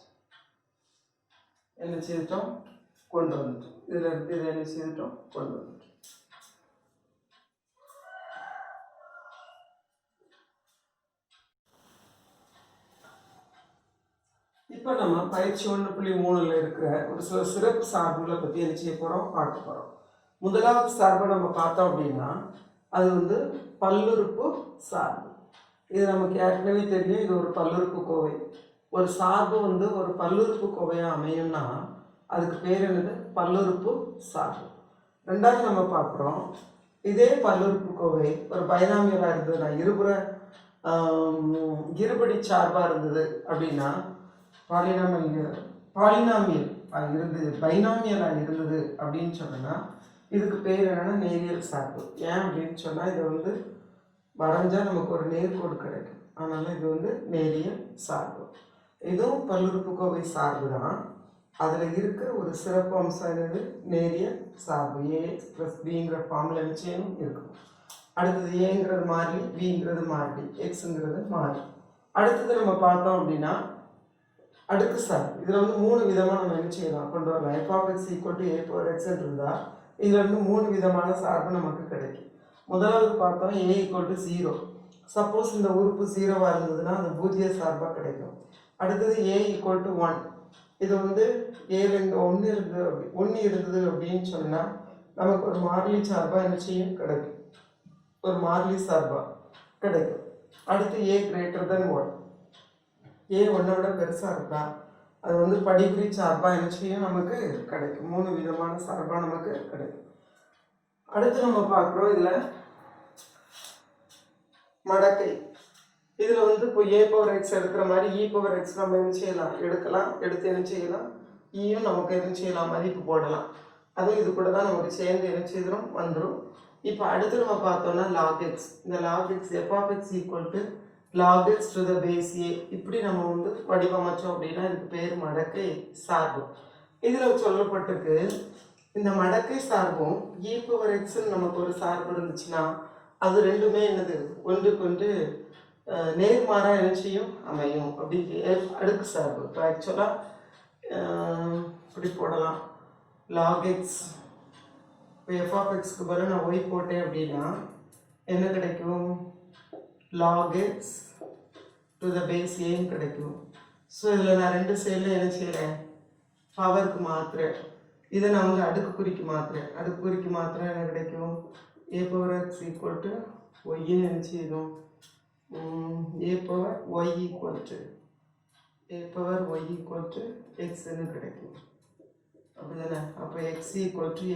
என்ன செய்துட்டோம், கொண்டு வந்துட்டோம். இதில் இருந்து இதை என்ன செய்துட்டோம், கொண்டு வந்துட்டோம். இப்போ நம்ம பயிற்சி 1.3ல் இருக்கிற ஒரு சில சிறப்பு சார்புகளை பற்றி என்ன செய்ய போகிறோம், பார்க்க போகிறோம். முதலாவது சார்பை நம்ம பார்த்தோம் அப்படின்னா அது வந்து பல்லுறுப்பு சார்பு. இது நமக்கு ஏற்கனவே தெரியும், இது ஒரு பல்லுறுப்பு கோவை. ஒரு சார்பு வந்து ஒரு பல்லுறுப்பு கோவையாக அமையும்னா அதுக்கு பேர் என்னது, பல்லுறுப்பு சார்பு. ரெண்டாவது நம்ம பார்க்குறோம், இதே பல்லுறுப்பு கோவை ஒரு பைனாமியலாக இருந்ததுன்னா, இருபடி சார்பாக இருந்தது அப்படின்னா பாலினாமியல் இருந்தது, பைனாமியலாக இருந்தது அப்படின்னு சொன்னால் இதுக்கு பேர் என்னென்னா நேரியல் சார்பு. ஏன் அப்படின்னு சொன்னால் இது வந்து வரைஞ்சால் நமக்கு ஒரு நேர்கோடு கிடைக்கும். அதனால் இது வந்து நேரியல் சார்பு. இதுவும் பல்லுறுப்புக்கோவை சார்பு தான். அதில் இருக்கிற ஒரு சிறப்பு அம்சம் என்னது? நேரியல் சார்பு. ஏஎக்ஸ் ப்ளஸ் பிங்கிற ஃபார்முலா நிச்சயம் இருக்கும். அடுத்தது ஏங்கிறது மாறி, பிங்கிறது மாறி, எக்ஸுங்கிறது மாறி. அடுத்தது நம்ம பார்த்தோம் அப்படின்னா அடுக்கு சார்பு. இதில் வந்து 3 விதமாக நம்ம என்ன செய்யலாம், கொண்டு வரலாம். f(x) = a power x இருந்தால் இதில் வந்து 3 விதமான சார்பு நமக்கு கிடைக்கும். முதலாவது பார்த்தோம் a = 0. சப்போஸ் இந்த உறுப்பு 0வாக இருந்ததுன்னா அது பூஜ்ஜிய சார்பாக கிடைக்கும். அடுத்தது a = 1. இது வந்து ஏழுங்க 1 இருந்தது அப்படின்னு சொன்னால் நமக்கு ஒரு மாறிலி சார்பாக என்ன செய்யும் கிடைக்கும், ஒரு மாறிலி சார்பாக கிடைக்கும். அடுத்து a > 1. a 1 விட பெருசாக இருக்கா அது வந்து படிக்குறி சார்பாக என்ன செய்யும் நமக்கு கிடைக்கும். 3 விதமான சார்பாக நமக்கு கிடைக்கும். அடுத்து நம்ம பார்க்குறோம் இதில் மடக்கை. இதில் வந்து இப்போ a power x எடுக்கிற மாதிரி e power x நம்ம என்ன செய்யலாம், எடுக்கலாம். எடுத்து என்ன செய்யலாம், ஈயும் நமக்கு என்ன செய்யலாம், மதிப்பு போடலாம். அதுவும் இது கூட தான் நமக்கு சேர்ந்து என்ன செய்திடும், வந்துடும். இப்போ அடுத்து நம்ம பார்த்தோம்னா log x. இந்த log x f(x) = log x to the base a. இப்படி நம்ம வந்து வடிவமைச்சோம் அப்படின்னா இதுக்கு பேர் மடக்கை சார்பு. இதில் சொல்லப்பட்டிருக்கு இந்த மடக்கை சார்பும் e power x நமக்கு ஒரு சார்பு இருந்துச்சுன்னா அது ரெண்டுமே என்னது, ஒன்றுக்கு ஒன்று நேர்மாறாக என்ன செய்யும், அமையும். அப்படி அடுக்கு சார்பு. இப்போ ஆக்சுவலாக இப்படி போடலாம் log x. இப்போ f(x)க்கு பதில் நான் y போட்டேன் அப்படின்னா என்ன கிடைக்கும், log x to the base a கிடைக்கும். ஸோ இதில் நான் 2 சைடில் என்ன செய்கிறேன், பவருக்கு மாற்றுறேன். இதை நான் வந்து அடுக்குக்குறிக்கு மாற்றுறேன். அடுக்குக்குறிக்கு மாத்திரம் என்ன கிடைக்கும், a power x = y என்ன செய்யும், a power y = x கிடைக்கும். அப்படிதானே? அப்போ x =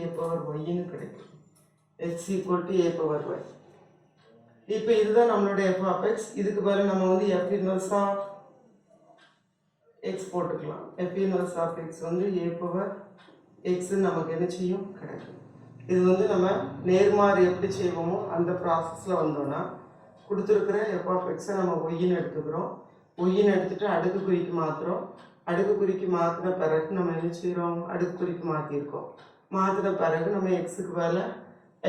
a power y கிடைக்கும். x = a power y. இப்போ இதுதான் நம்மளுடைய f(x). இதுக்கு பதில் நம்ம வந்து f inverse of x போட்டுக்கலாம். f inverse of x வந்து a power x நமக்கு என்ன செய்யும் கிடைக்கும். இது வந்து நம்ம நேர்மாறு எப்படி செய்வோமோ அந்த ப்ராசஸில் வந்தோன்னா கொடுத்துருக்கிற f(x) நம்ம ஒய்ன்னு எடுத்துக்கிறோம். ஒய்ன்னு எடுத்துகிட்டு அடுக்குக்குறிக்கு மாற்றுறோம். அடுக்குக்குறிக்கு மாற்றின பிறகு நம்ம என்ன செய்கிறோம், அடுக்குக்குறிக்கு மாற்றிருக்கோம். மாற்றின பிறகு நம்ம எக்ஸுக்கு பதில்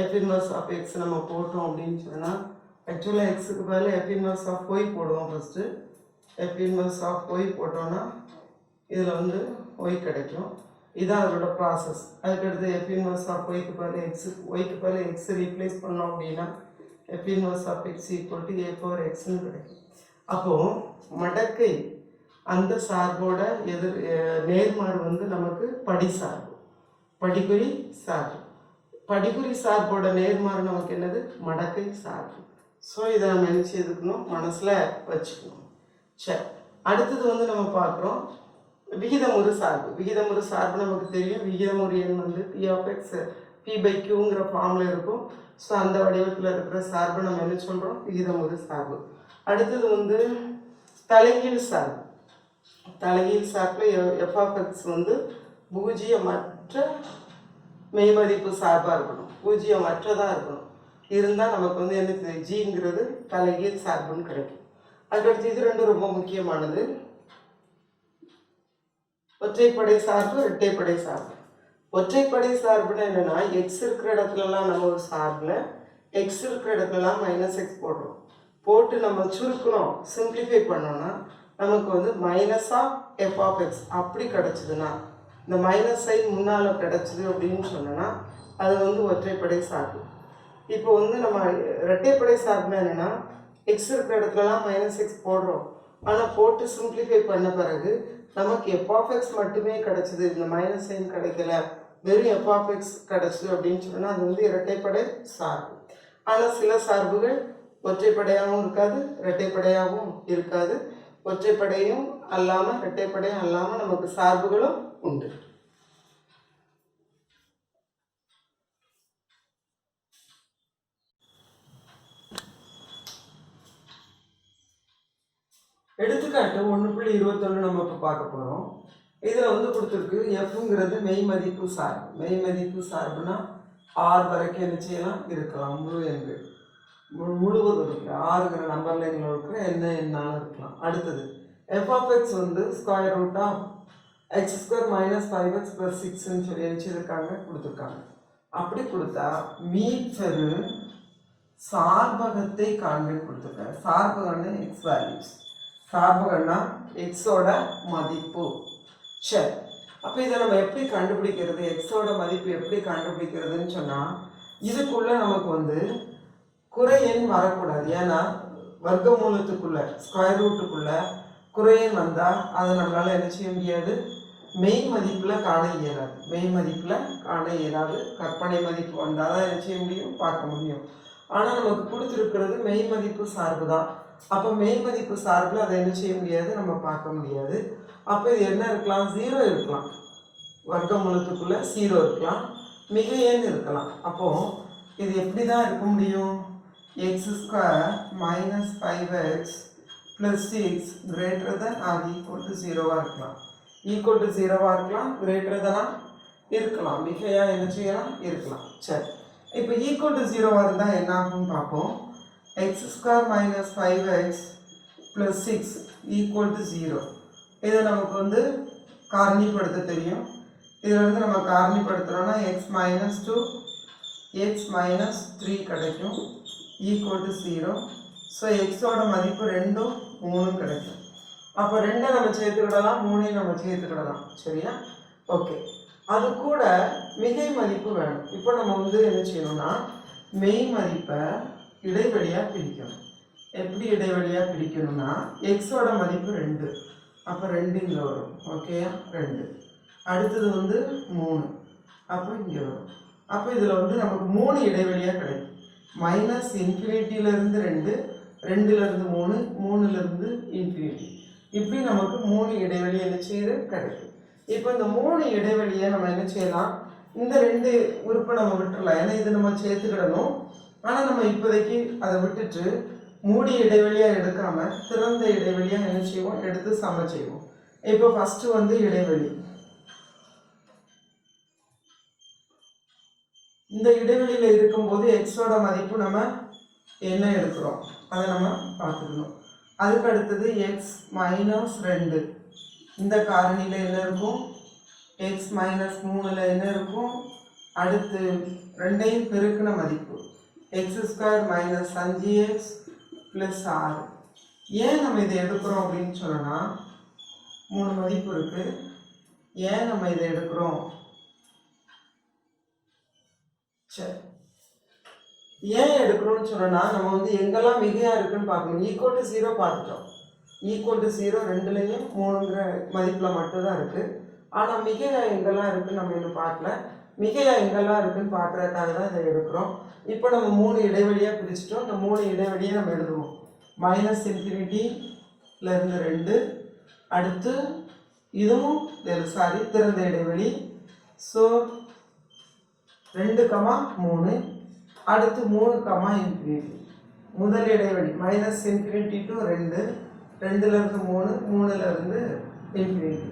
f inverse of x நம்ம போட்டோம் அப்படின்னு சொன்னால் ஆக்சுவலாக எக்ஸுக்கு பதில் f inverse of y போடுவோம். First f inverse of y போட்டோன்னா இதில் வந்து y கிடைக்கும். இதுதான் அதோட ப்ராசஸ். அதுக்கடுத்து f inverse of y க்கு பதில் x ரீப்ளேஸ் பண்ணோம் அப்படின்னா f inverse of x = a power x கிடைக்கும். அப்போது மடக்கை அந்த சார்போட நேர்மாறு வந்து நமக்கு படி சார்பு, படிக்குறி சார்பு. படிக்குறி சார்போட நேர்மாறு நமக்கு என்னது, மடக்கை சார்பு. ஸோ இதை நம்ம என்ன செய்துக்கணும், மனசில் வச்சுக்கணும். சரி, அடுத்தது வந்து நம்ம பார்க்குறோம் விகிதமுறு சார்பு. விகிதமுறு சார்பு நமக்கு தெரியும். விகிதமுறு எண் வந்து p(x) p/qங்கிற ஃபார்மில் இருக்கும். ஸோ அந்த வடிவத்தில் இருக்கிற சார்பு நம்ம என்ன சொல்கிறோம், விகிதமுறு சார்பு. அடுத்தது வந்து தலைகீழ் சார்பு. தலைகீழ் சார்பில் f(x) வந்து பூஜ்ஜியமற்ற மெய்மதிப்பு சார்பாக இருக்கணும், பூஜ்ஜியமற்றதாக இருக்கணும். இருந்தால் நமக்கு வந்து என்ன ஜிங்கிறது தலைகீழ் சார்புன்னு கிடைக்கும். அதுக்கடுத்து இது ரெண்டும் ரொம்ப முக்கியமானது, ஒற்றைப்படை சார்பு, இரட்டைப்படை சார்பு. ஒற்றைப்படை சார்புன்னா என்னென்னா எக்ஸ் இருக்கிற இடத்துலலாம் நம்ம ஒரு சார்பில் எக்ஸ் இருக்கிற இடத்துலலாம் -x போடுறோம். போட்டு நம்ம சுருக்கணும், சிம்பிளிஃபை பண்ணோன்னா நமக்கு வந்து -f(x) அப்படி கிடச்சிதுன்னா, இந்த மைனஸை முன்னால் கிடச்சிது அப்படின்னு சொன்னோன்னா அது வந்து ஒற்றைப்படை சார்பு. இப்போ வந்து நம்ம இரட்டைப்படை சார்புனா என்னென்னா எக்ஸ் இருக்கிற இடத்துலலாம் -x போடுறோம். ஆனால் போட்டு சிம்பிளிஃபை பண்ண பிறகு நமக்கு f(x) மட்டுமே கிடச்சிது, இந்த -சைன் கிடைக்கல, வெறும் f(x) கிடச்சிது அப்படின்னு சொன்னால் அது வந்து இரட்டைப்படை சார்பு. ஆனால் சில சார்புகள் ஒற்றைப்படையாகவும் இருக்காது, இரட்டைப்படையாகவும் இருக்காது. ஒற்றைப்படையும் அல்லாமல் இரட்டைப்படையும் அல்லாமல் நமக்கு சார்புகளும் உண்டு. எடுத்துக்காட்டு 1.21 நம்ம இப்போ பார்க்க போகிறோம். இதில் வந்து கொடுத்துருக்கு எஃப்ங்கிறது மெய் மதிப்பு சார்பு. மெய் மதிப்பு சார்புனா ஆர் வரைக்கும் என்ன செய்யலாம் இருக்கலாம். முழு எண்கள் முழுவதும் இருக்கிற ஆறுங்கிற நம்பர் லைனில் இருக்கிற என்ன என்னாலும் இருக்கலாம். அடுத்தது எஃப் ஆஃப் எக்ஸ் வந்து square root of X square minus 5x + 6ன்னு சொல்லி நினச்சிருக்காங்க கொடுத்துருக்காங்க. அப்படி கொடுத்தா மீட்பெரு சார்பகத்தை காண்பு கொடுத்துருக்காங்க. சார்பகம்னா எக்ஸ் வேல்யூஸ், சார்பகம்னா எக்ஸோட மதிப்பு. சரி, அப்போ இதை நம்ம எப்படி கண்டுபிடிக்கிறது, எக்ஸோட மதிப்பு எப்படி கண்டுபிடிக்கிறதுன்னு சொன்னால் இதுக்குள்ளே நமக்கு வந்து குறை எண் வரக்கூடாது. ஏன்னா வர்க்க மூலத்துக்குள்ளே ஸ்கொயர் ரூட்டுக்குள்ளே குறை எண் வந்தால் அதை நம்மளால் என்ன செய்ய முடியாது, மெய் மதிப்பில் காண இயலாது. மெய் மதிப்பில் காண இயலாது. கற்பனை மதிப்பு வந்தால் தான் என்ன செய்ய முடியும், பார்க்க முடியும். ஆனால் நமக்கு கொடுத்துருக்கிறது மெய் மதிப்பு சார்பு தான். அப்போ மெய் மதிப்பு சார்பில் அதை என்ன செய்ய முடியாது, நம்ம பார்க்க முடியாது. அப்போ இது என்ன இருக்கலாம், 0 இருக்கலாம். வர்க்க மூலத்துக்குள்ளே 0 இருக்கலாம், மிக எண் இருக்கலாம். அப்போது இது எப்படி தான் இருக்க முடியும், X square minus 5x + 6 greater than or equal to 0 இருக்கலாம். ஈக்குவல் டு 0 இருக்கலாம், கிரேட்டர் தானா இருக்கலாம், மிகையாக என்ன செய்யலாம் இருக்கலாம். சரி, இப்போ ஈக்குவல் டு 0 இருந்தால் என்ன ஆகும்னு பார்ப்போம். X square minus 5x + 6 = 0. இதை நமக்கு வந்து காரணிப்படுத்த தெரியும். இதில் வந்து நம்ம காரணிப்படுத்துகிறோன்னா எக்ஸ் மைனஸ் 2 எக்ஸ் மைனஸ் 3 கிடைக்கும் = 0. ஸோ எக்ஸோட மதிப்பு 2 3 கிடைக்கும். அப்போ 2 நம்ம சேர்த்துக்கிடலாம், 3 நம்ம சேர்த்துக்கிடலாம். சரியா, ஓகே. அது கூட மிகை மதிப்பு வேணும். இப்போ நம்ம வந்து என்ன செய்யணும்னா மெய் மதிப்பை இடைவெளியாக பிரிக்கணும். எப்படி இடைவெளியாக பிரிக்கணும்னா எக்ஸோட மதிப்பு 2, அப்போ 2 இங்கே வரும். ஓகேயா, 2. அடுத்தது வந்து 3, அப்போ இங்கே வரும். அப்போ இதில் வந்து நமக்கு 3 இடைவெளியாக கிடைக்கும். மைனஸ் இன்ஃபினிட்டியிலேருந்து 2, 2லேருந்து 3, 3லேருந்து இன்ஃபினிட்டி, இப்படி நமக்கு 3 இடைவெளி என்ன செய்யுது கிடைக்கும். இப்போ இந்த 3 இடைவெளியை நம்ம என்ன செய்யலாம், இந்த 2 உறுப்பை நம்ம விட்டுடலாம். ஏன்னா இது நம்ம சேர்த்துக்கிடணும். ஆனால் நம்ம இப்போதைக்கு அதை விட்டுட்டு மூடிய இடைவெளியாக எடுக்காமல் திறந்த இடைவெளியாக என்ன செய்வோம், எடுத்து சம செய்வோம். இப்போ ஃபஸ்ட்டு வந்து இடைவெளி, இந்த இடைவெளியில் இருக்கும்போது எக்ஸோட மதிப்பு நம்ம என்ன எடுக்கிறோம் அதை நம்ம பார்த்துக்கணும். அதுக்கு அடுத்தது எக்ஸ் மைனஸ் 2, இந்த காரணியில் என்ன இருக்கும், எக்ஸ் மைனஸ் 3ல் என்ன இருக்கும், அடுத்து 2ஐயும் பெருக்கின மதிப்பு எக்ஸ் ஸ்கொயர் மைனஸ் 5x + 6. ஏன் நம்ம இதை எடுக்கிறோம் அப்படின்னு சொன்னோன்னா 3 மதிப்பு இருக்குது. ஏன் நம்ம இதை எடுக்கிறோம், சரி ஏன் எடுக்கணும்னு சொன்னோன்னா நம்ம வந்து எங்கெல்லாம் மிகையாக இருக்குன்னு பார்க்கணும். = 0 பார்த்துட்டோம். = 0 2லையும் 3ங்கிற மதிப்பில் மட்டும்தான் இருக்குது. ஆனால் மிகையாக எங்கெல்லாம் இருக்குன்னு நம்ம இன்னும் பார்க்கல. மிகையாக எங்கெல்லாம் இருக்குன்னு பார்க்குறதுக்காக தான் இதை எடுக்கிறோம். இப்போ நம்ம 3 இடைவெளியாக பிரிச்சுட்டோம். இந்த 3 இடைவெளியை நம்ம எழுதுவோம். மைனஸ் இன்ஃபினிட்டிலேருந்து 2, அடுத்து இதுவும் திறந்த இடைவெளி. ஸோ 2, 3, அடுத்து 3, இன்ஃபினிட்டி. முதல் இடைவெளி மைனஸ் இன்ஃபினிட்டி டு 2, 2லேருந்து 3, 3லேருந்து இன்ஃபினிட்டி.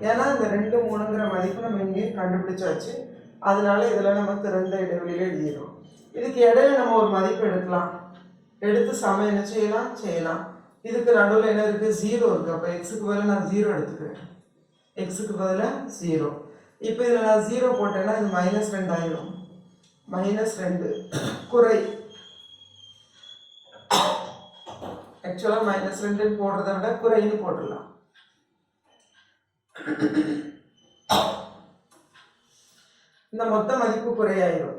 ஏன்னா இந்த 2, 3ங்கிற மதிப்பு நம்ம இங்கே கண்டுபிடிச்சாச்சு. அதனால இதில் நம்ம திறந்த இடைவெளியில் எழுதிடுறோம். இதுக்கு இடையில நம்ம ஒரு மதிப்பு எடுக்கலாம், எடுத்து சம என்ன செய்யலாம். இதுக்கு நடுவில் என்ன இருக்குது, 0 இருக்குது. அப்போ எக்ஸுக்கு பதிலாக நான் 0 எடுத்துக்கிறேன். எக்ஸுக்கு பதிலாக 0. இப்போ இதில் நான் 0 போட்டேன்னா இது -2 ஆயிடும். -2 குறை. ஆக்சுவலாக -2 போடுறத விட குறைன்னு போட்டுடலாம். இந்த மொத்த மதிப்பு குறையாயிரும்.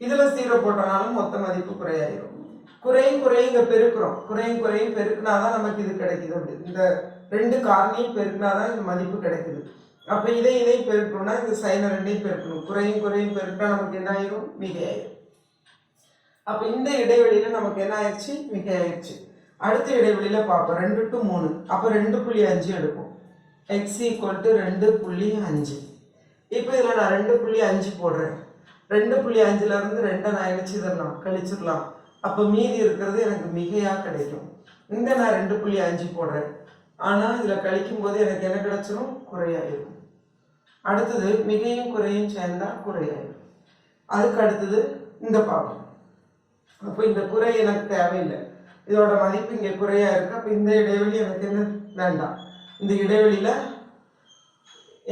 இதில் 0 போட்டனாலும் மொத்த மதிப்பு குறையாயிரும். குறையும் இங்கே பெருக்கிறோம். குறையும் பெருக்கினாதான் நமக்கு இது கிடைக்குது. அப்படி இந்த 2 காரணியும் பெருக்கினாதான் இந்த மதிப்பு கிடைக்குது. அப்போ இதையும் பெருக்கணும்னா இந்த சைனை 2ஐயும் பெருக்கணும். குறையும் பெருக்கினா நமக்கு என்ன ஆயிரும், மிகையாயிரும். அப்போ இந்த இடைவெளியில் நமக்கு என்ன ஆயிடுச்சு, மிகையாயிடுச்சு. அடுத்த இடைவெளியில் பார்ப்போம் 2 to 3. அப்போ 2.5 எடுப்போம். x = 2.5. இப்போ இதில் நான் 2.5 போடுறேன். 2.5லேருந்து 2 நான் இணைச்சிடலாம், கழிச்சிடலாம். அப்போ மீதி இருக்கிறது எனக்கு மிகையாக கிடைக்கும். இந்த நான் 2.5 போடுறேன். ஆனால் இதில் கழிக்கும் போது எனக்கு என்ன கிடைச்சிரும்? குறையாயிரும். அடுத்தது மிகையும் குறையும் சேர்ந்தா குறையாயிரும். அதுக்கு அடுத்தது இந்த பாகம். அப்போ இந்த குறை எனக்கு தேவையில்லை, இதோட மதிப்பு இங்கே குறையா இருக்கு. அப்போ இந்த இடைவெளி எனக்கு என்ன வேண்டாம். இந்த இடைவெளியில்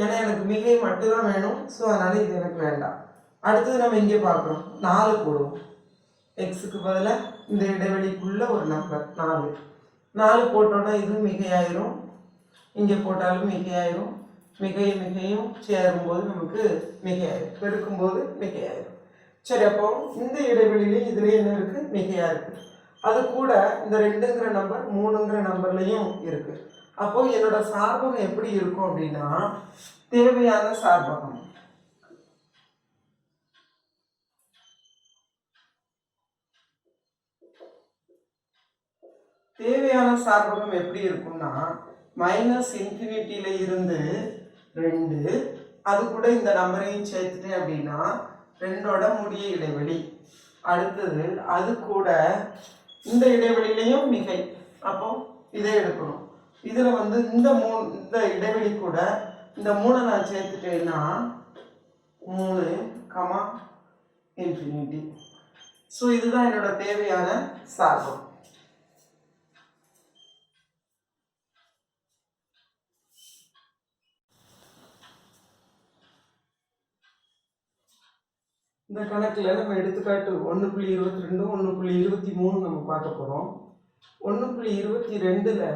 ஏன்னா எனக்கு மிகை மட்டும்தான் வேணும். ஸோ அதனால இது எனக்கு வேண்டாம். அடுத்தது நம்ம இங்கே பார்க்குறோம், 4 போடுவோம். எக்ஸுக்கு பதிலாக இந்த இடைவெளிக்குள்ள ஒரு நம்பர் 4 போட்டோன்னா இதுவும் மிகையாயிரும், இங்கே போட்டாலும் மிகையாயிரும். மிகையும் சேரும்போது நமக்கு மிகையாயிரும், பெருக்கும்போது மிகையாயிரும். சரி, அப்போ இந்த இடைவெளியிலையும் இதுலேயும் என்ன இருக்குது? மிகையா இருக்குது. அது கூட இந்த 2ங்கிற நம்பர் 3ங்கிற நம்பர்லையும் இருக்கு. அப்போ என்னோட சார்பகம் எப்படி இருக்கும் அப்படின்னா, தேவையான சார்பகம் எப்படி இருக்கும்னா, -∞ இருந்து 2, அது கூட இந்த நம்பரையும் சேர்த்துட்டேன் அப்படின்னா 2ஓட முடிய இடைவெளி. அடுத்தது அது கூட இந்த இடைவெளியிலையும் மிகை. அப்போ இதை எடுக்கணும். இதில் வந்து இந்த இடைவெளி கூட இந்த 3 நான் சேர்த்துட்டேன்னா 3, ∞. ஸோ இதுதான் என்னோட தேவையான சார்பகம். இந்த கணக்கில் நம்ம எடுத்துக்காட்டு 1.22 1.23 நம்ம பார்க்க போகிறோம். 1.22ல்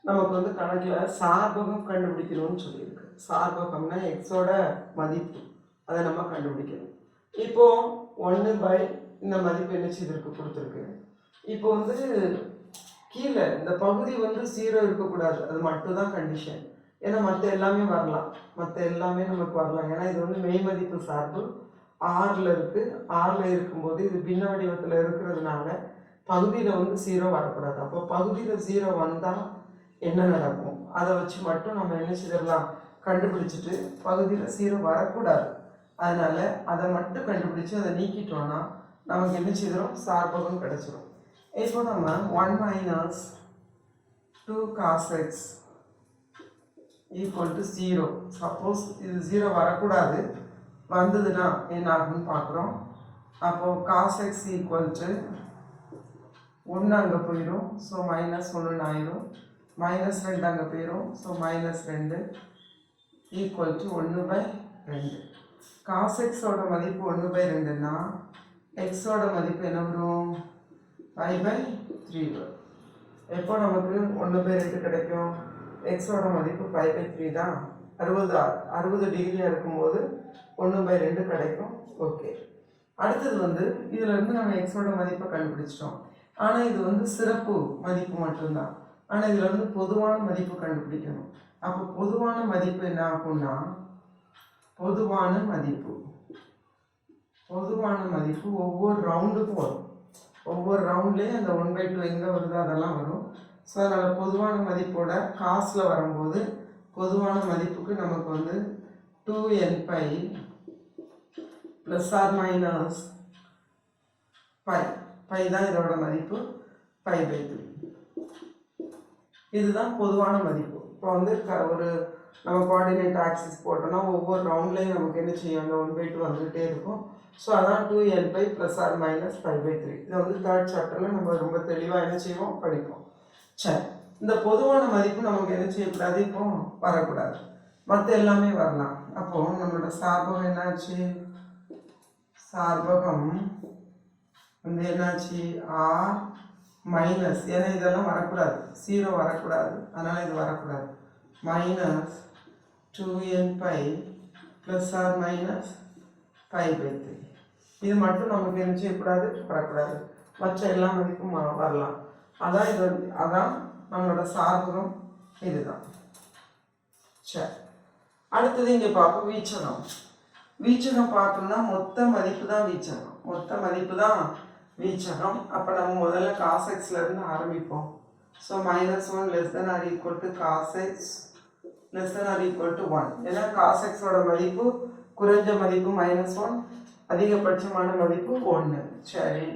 நமக்கு வந்து கணக்கில் சார்பகம் கண்டுபிடிக்கணும்னு சொல்லியிருக்கு. சார்பகம்னா எக்ஸோட மதிப்பு, அதை நம்ம கண்டுபிடிக்கணும். இப்போ 1 இந்த மதிப்பு என்ன செய்திருக்கு? கொடுத்துருக்கு. இப்போ வந்து கீழே இந்த பகுதி வந்து 0 இருக்கக்கூடாது, அது மட்டும்தான் கண்டிஷன். ஏன்னா மற்ற எல்லாமே வரலாம், நமக்கு வரலாம். ஏன்னா இது வந்து மெய் மதிப்பு சார்பு ஆறில் இருக்குது. ஆறில் இருக்கும்போது இது பின்ன வடிவத்தில் இருக்கிறதுனால பகுதியில் வந்து 0 வரக்கூடாது. அப்போ பகுதியில் 0 வந்தால் என்ன நடக்கும், அதை வச்சு மட்டும் நம்ம என்ன செய்திடலாம்? கண்டுபிடிச்சிட்டு பகுதியில் 0 வரக்கூடாது, அதனால அதை மட்டும் கண்டுபிடிச்சு அதை நீக்கிட்டோன்னா நமக்கு என்ன செய்திடும்? சார்பகம் கிடைச்சிடும். இப்போ நம்ம 1 - 2 cos x = 0. சப்போஸ் இது 0 வரக்கூடாது, வந்ததுன்னா என்ன ஆகுன்னு பார்க்குறோம். அப்போது cos x = 1 அங்கே போயிடும், ஸோ -1 ஆயிரும். -2 அங்கே போயிடும், ஸோ -2 = 1/2. cos x-ஓட மதிப்பு 1/2ன்னா எக்ஸோட மதிப்பு என்ன வரும்? 5/3 வரும். எப்போ நமக்கு 1/2 கிடைக்கும்? எக்ஸோட மதிப்பு 5/3 தான். 60 டிகிரியாக இருக்கும்போது 1/2 கிடைக்கும். ஓகே, அடுத்தது வந்து இதில் இருந்து நம்ம எக்ஸோட மதிப்பை கண்டுபிடிச்சிட்டோம். ஆனால் இது வந்து சிறப்பு மதிப்பு மட்டும்தான். ஆனால் இதில் வந்து பொதுவான மதிப்பு கண்டுபிடிக்கணும். அப்போ பொதுவான மதிப்பு என்ன ஆகும்னா, பொதுவான மதிப்பு ஒவ்வொரு ரவுண்டுக்கும் வரும். ஒவ்வொரு ரவுண்ட்லேயும் அந்த 1/2 எங்கே வருதோ அதெல்லாம் வரும். ஸோ அதனால் பொதுவான மதிப்போட காசில் வரும்போது பொதுவான மதிப்புக்கு நமக்கு வந்து 2n π ± π தான் இதோட மதிப்பு, π/3. இதுதான் பொதுவான மதிப்பு. இப்போ வந்து ஒரு நம்ம கோஆர்டினேட் ஆக்சிஸ் போட்டோம்னா ஒவ்வொரு ரவுண்ட்லேயும் நமக்கு என்ன செய்யும்? அந்த 1/2 வந்துகிட்டே இருக்கும். ஸோ அதான் 2n π ± π/3. இதை வந்து 3rd சாப்டரில் நம்ம ரொம்ப தெளிவாக என்ன செய்வோம்? படிப்போம். சரி, இந்த பொதுவான மதிப்பு நமக்கு என்ன செய்யக்கூடாது? இப்போ வரக்கூடாது, மற்ற எல்லாமே வரலாம். அப்போ நம்மளோட சார்பகம் என்னாச்சு? சார்பகம் வந்து என்னாச்சு? ஆர் மைனஸ், ஏன்னா இதெல்லாம் வரக்கூடாது, 0 வரக்கூடாது, அதனால் இது வரக்கூடாது. -2n π ± π/3. இது மட்டும் நமக்கு என்ன செய்யக்கூடாது? வரக்கூடாது, மற்ற எல்லா மதிப்பும் வரலாம். அதான் இது, அதான் நம்மளோட சார்பகம் இதுதான். சரி, அடுத்தது இங்கே பார்ப்போம் வீச்சகம். வீச்சகம் பார்த்தோம்னா மொத்த மதிப்பு தான் வீச்சகம். அப்போ நம்ம முதல்ல cos x-லேருந்து ஆரம்பிப்போம். So -1 < cos x < 1. ஏன்னா cos x-ஓட மதிப்பு குறைஞ்ச மதிப்பு -1, அதிகபட்சமான மதிப்பு 1. சரி,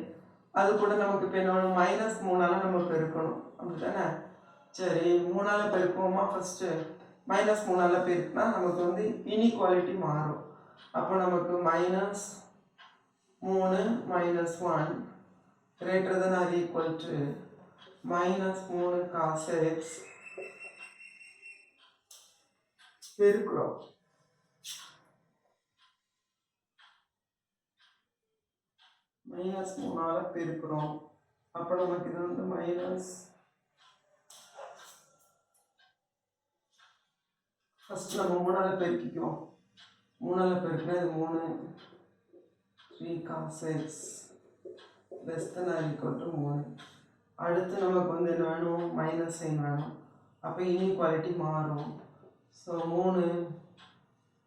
அது கூட நமக்கு இப்போ என்ன -3ஆல் நம்ம பெருக்கணும், அப்படி தானே? சரி, 3ஆல் பெருக்குவோமா? ஃபஸ்ட்டு -3ஆல் பெருக்குனா நமக்கு வந்து இன்இக்வாலிட்டி மாறும். அப்போ நமக்கு -3 -1 greater than or equal to -3 cos x பெருக்குறோம். -3ஆல் பெருக்குறோம். அப்போ நமக்கு இது வந்து ஃபஸ்ட்டு நம்ம 3ஆல் பெருக்கிக்குவோம். 3ஆல் பெருக்குனா இது 3 cos x less than or equal to 3. அடுத்து நமக்கு வந்து என்ன வேணும்? மைனஸ் சைன் வேணும். அப்போ இன்இக்வாலிட்டி மாறும். So 3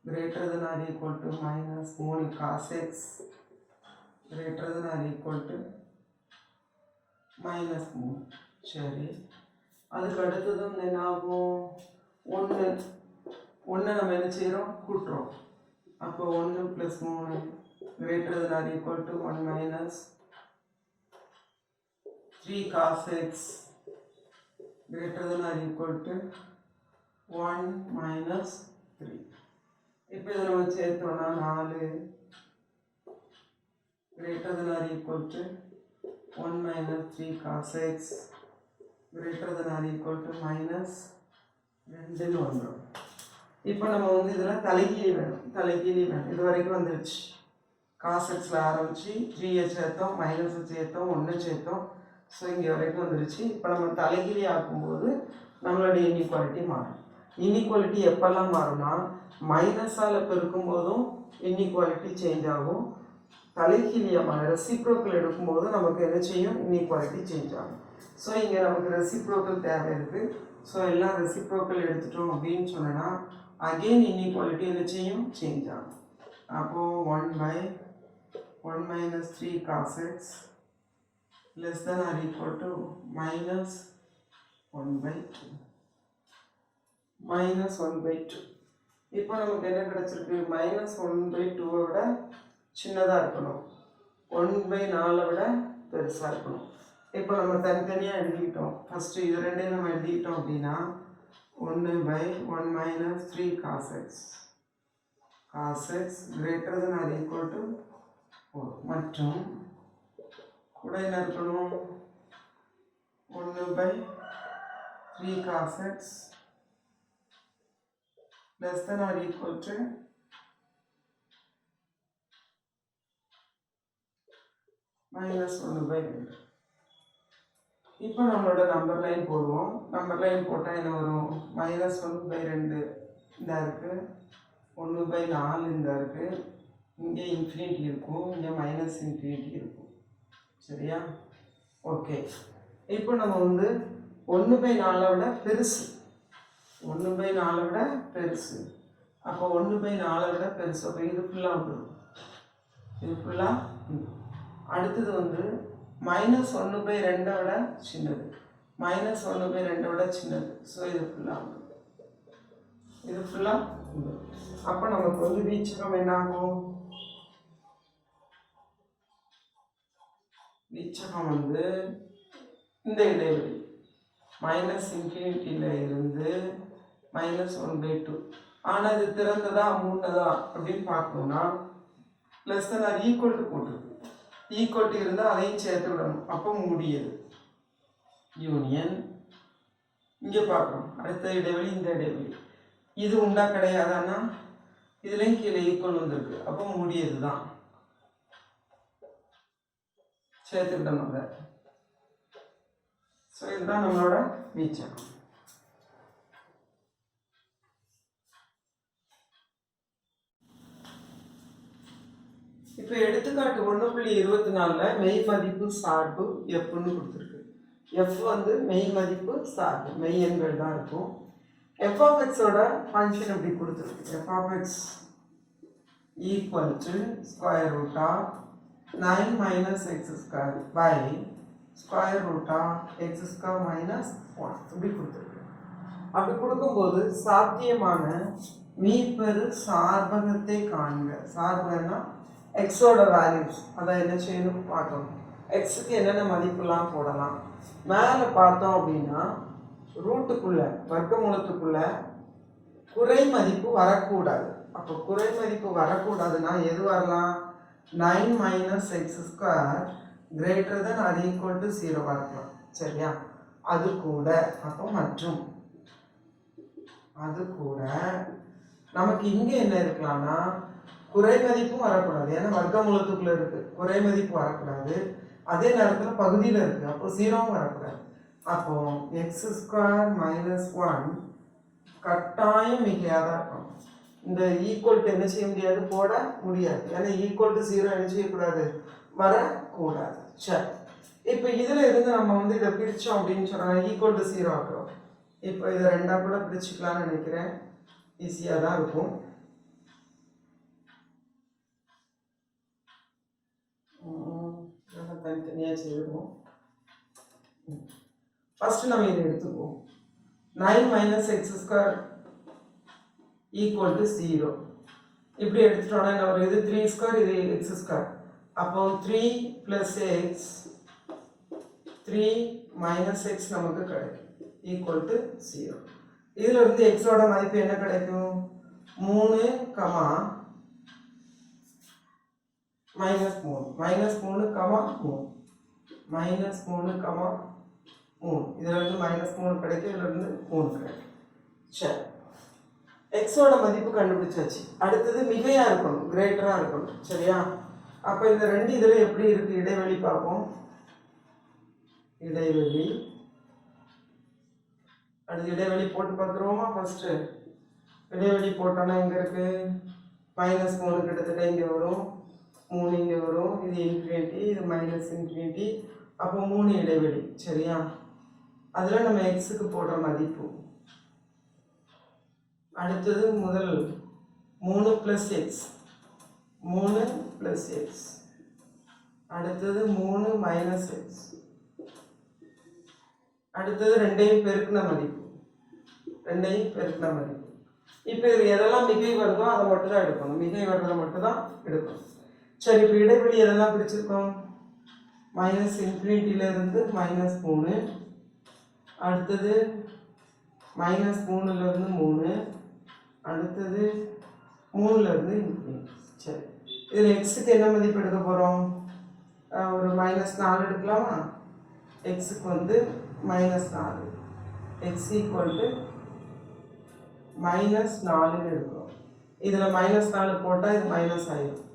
greater than or equal to -3 cos x greater than or equal to -3. சரி, அதுக்கு அடுத்தது வந்து என்ன ஆகும்? 1 நம்ம என்ன செய்கிறோம்? கூட்டுறோம். அப்போ 1 + 3 greater than or equal to 1 - 3 cos x greater than or equal to 1 - 3. இப்போ இதை நம்ம சேர்த்தோம்னா 4 greater than or equal to 1 - 3 cos x greater than or equal to -2 வந்துடும். இப்போ நம்ம வந்து இதில் தலைகீழி வேணும். இது வரைக்கும் வந்துடுச்சு. cos xல ஆரம்பிச்சு 3 சேர்த்தோம், -1 சேர்த்தோம், 1 சேர்த்தோம். ஸோ இங்கே வரைக்கும் வந்துடுச்சு. இப்போ நம்ம தலைகீழி ஆக்கும்போது நம்மளுடைய இன்இக்வாலிட்டி மாறும். இன்இக்வாலிட்டி எப்பெல்லாம் மாறும்னா மைனஸால் பெருக்கும் போதும் இன்இக்வாலிட்டி சேஞ்ச் ஆகும். தலைகீழியமான ரெசிப்ரோக்கல் எடுக்கும்போது நமக்கு என்ன செய்யும்? இன்இக்வாலிட்டி சேஞ்ச் ஆகும். ஸோ இங்கே நமக்கு ரெசிப்ரோக்கல் தேவை இருக்குது. ஸோ எல்லாம் ரெசிப்ரோக்கல் எடுத்துட்டோம் அப்படின்னு சொன்னால் அகெயின் இன்இக்வாலிட்டி என்ன செய்யும்? சேஞ்ச் ஆகும். அப்போது 1/1 - 3 cos x less than or equal to -1/2 -1/2. இப்போ நமக்கு என்ன கிடச்சிருக்கு? -1/2 விட சின்னதாக இருக்கணும், 1/4 விட பெருசாக இருக்கணும். இப்போ நம்ம தனித்தனியாக எழுதிக்கிட்டோம். ஃபஸ்ட்டு இது ரெண்டையும் நம்ம எழுதிக்கிட்டோம் அப்படின்னா 1/1 - 3 cos x greater than or equal to 4 மற்றும் கூட என்ன இருக்கணும்? 1/3 cos x less than or equal to -1/2. இப்போ நம்மளோட நம்பர் லைன் போடுவோம். நம்பர் லைன் போட்டால் என்ன வரும்? -1/2 இந்த இருக்குது, 1/4 இந்த இருக்குது, இங்கே இன்ஃபினிட்டி இருக்கும், இங்கே -∞ இருக்கும். சரியா? ஓகே. இப்போ நம்ம வந்து 1/4 விட பெருசு, 1/4 விட பெருசு. அப்போ 1/4 விட பெருசு. அப்போ இது ஃபுல்லாக வந்துடும், இது ஃபுல்லாக. அடுத்தது வந்து -1/2 விட சின்னது, -1/2 விட சின்னது. ஸோ இது ஃபுல்லாக வந்துடும், இது ஃபுல்லாக. அப்போ நமக்கு வந்து வீச்சகம் என்ன ஆகும்? வீச்சகம் வந்து இந்த இடைவெளி -∞ இருந்து -1/2. ஆனால் இது திறந்ததா மூணதா அப்படின்னு பார்க்கணும்னா ப்ளஸ் தான் நான் ஈக்குவல் டு போட்டிருக்கு. ஈக்குவல் டு இருந்தால் அதையும் சேர்த்து விடணும். அப்போ மூடியது யூனியன். இங்கே பார்க்குறோம் அடுத்த இடைவெளி, இந்த இடைவெளி. இது உண்டா கிடையாதான்னா இதுலேயும் கீழே ஈக்குவல் வந்துருக்கு. அப்போ மூடியது தான், சேர்த்துக்கிட்டோம் அதை. ஸோ இதுதான் நம்மளோட வீச்சகம். இப்போ எடுத்துக்காட்டு 1.24 மெய் மதிப்பு சார்பு எஃப்னு கொடுத்துருக்கு. எஃப் வந்து மெய் மதிப்பு சார்பு, மெய் எண்கள் தான் இருக்கும். எஃப் ஆஃப் எக்ஸோட ஃபங்க்ஷன் இப்படி கொடுத்துருக்கு. F of X equal to square root of 9 - x² by square root of x² - 1 இப்படி கொடுத்துருக்கு. அப்படி கொடுக்கும்போது சாத்தியமான மீப்பெரு சார்பகத்தை காண்க. சார்பகன்னா எக்ஸோட வேல்யூஸ், அதை என்ன செய்யணும் பார்க்கணும். எக்ஸுக்கு என்னென்ன மதிப்புலாம் போடலாம். மேலே பார்த்தோம் அப்படின்னா ரூட்டுக்குள்ள வர்க்கமூலத்துக்குள்ள குறை மதிப்பு வரக்கூடாது. அப்போ குறை மதிப்பு வரக்கூடாதுன்னா எது வரலாம்? 9 minus X square greater than or equal to 0 வரலாம். சரியா? அது கூட அப்போ மற்றும் அது கூட நமக்கு இங்கே என்ன இருக்கலாம்னா குறை மதிப்பும் வரக்கூடாது. ஏன்னா வர்க்கமூலத்துக்குள்ள இருக்கு, குறை மதிப்பு வரக்கூடாது. அதே நேரத்தில் பகுதியில் இருக்கு, அப்போ 0வும் வரக்கூடாது. அப்போ எக்ஸ் ஸ்கொயர் மைனஸ் 1 கட்டாயம் மிகையாக தான் இருக்கும். இந்த ஈக்குவல் டு என்ன செய்ய முடியாது? போட முடியாது. ஏன்னா ஈக்குவல் டு 0 என்ன செய்யக்கூடாது? வரக்கூடாது. சரி, இப்போ இதில் இருந்து நம்ம வந்து இதை பிரித்தோம் அப்படின்னு சொன்னால் ஈக்குவல் டு 0 ஆக்குறோம். இப்போ இதை ரெண்டாக கூட பிரிச்சுக்கலாம்னு நினைக்கிறேன். ஈஸியாக தான் இருக்கும். தனித்தனியாக செய்வோம். ஃபர்ஸ்ட் நம்ம இதை எடுத்துக்குவோம். 9 minus X square equal to 0 இப்படி எடுத்துட்டோம்னா என்ன வரும்? இது 3 ஸ்கொயர், இது எக்ஸ் ஸ்கொயர். அப்போ 3 பிளஸ் எக்ஸ் 3 மைனஸ் எக்ஸ் நமக்கு கிடைக்கும் ஈக்குவல் டு 0. இதில் இருந்து எக்ஸோட மதிப்பு என்ன கிடைக்கும்? 3 comma minus 3 minus 3 comma 3 minus 3 comma 3. இதில் இருந்து மைனஸ் 3 கிடைக்கும், இதில் இருந்து 3 கிடைக்கும். சரி, எக்ஸோட மதிப்பு கண்டுபிடிச்சாச்சு. அடுத்தது மிகையாக இருக்கணும், கிரேட்டராக இருக்கணும். சரியா? அப்போ இந்த ரெண்டு இதில் எப்படி இருக்கு? இடைவெளி பார்ப்போம். இடைவெளி அடுத்து இடைவெளி போட்டு பார்த்துருவோமா? ஃபர்ஸ்ட்டு இடைவெளி போட்டோன்னா இங்கே இருக்கு மைனஸ் 3 கிட்டத்தட்ட இங்கே வரும், 3 இங்கே வரும், இது இன்ஃபினிட்டி, இது மைனஸ் இன்ஃபினிட்டி. அப்போ 3 இடைவெளி. சரியா? அதில் நம்ம எக்ஸுக்கு போடுற மதிப்பு. அடுத்தது முதல் 3 ப்ளஸ் எக்ஸ் 3 ப்ளஸ் எக்ஸ். அடுத்தது 3 மைனஸ் எக்ஸ். அடுத்தது ரெண்டையும் பெருக்கின மதிப்பு, ரெண்டையும் பெருக்கின மதிப்பு. இப்போ இது எதெல்லாம் மிகை வருதோ அதை மட்டும் தான் எடுக்கணும், மிகை வர்றதை மட்டும் தான் எடுக்கணும். சரி, இப்போ இடைவெளி எதெல்லாம் பிரிச்சிருக்கோம்? மைனஸ் இன்ஃபினிட்டியிலேருந்து மைனஸ் 3, அடுத்தது மைனஸ் 3லேருந்து 3, அடுத்தது 3லேருந்து இன்ஃபினிட்டி. சரி, இதில் எக்ஸுக்கு என்ன மதிப்பு எடுக்க போகிறோம்? ஒரு மைனஸ் 4 எடுக்கலாமா? எக்ஸுக்கு வந்து minus 4, x equal to minus 4ன்னு எடுக்கிறோம். இதில் மைனஸ் 4 போட்டால் இது மைனஸ் ஆயிடும்,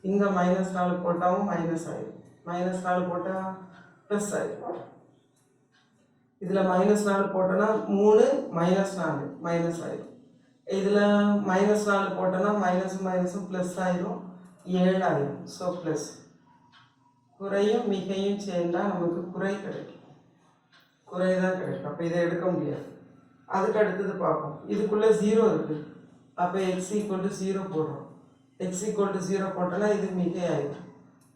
இங்கே மைனஸ் 4 போட்டாலும் மைனஸ் ஆயிடும், மைனஸ் 4 போட்டால் ப்ளஸ் ஆயிடும். இதில் மைனஸ் 4 போட்டோன்னா 3 மைனஸ் 4 மைனஸ் ஆயிடும். இதில் மைனஸ் 4 போட்டோன்னா மைனஸும் மைனஸும் ப்ளஸ் ஆயிடும், 7 ஆயிடும். So plus. குறையும் மிகையும் சேர்ந்தால் நமக்கு குறை கிடைக்கும், குறை தான் கிடைக்கும். அப்போ இதை எடுக்க முடியாது. அதுக்கு அடுத்தது பார்ப்போம். இதுக்குள்ளே 0 இருக்குது, அப்போ எக்ஸ் ஈக்குவல் டு 0 போடுறோம். எக்ஸ் ஈக்குவல் டு 0 போட்டோன்னா இது மிகை ஆயிடும்,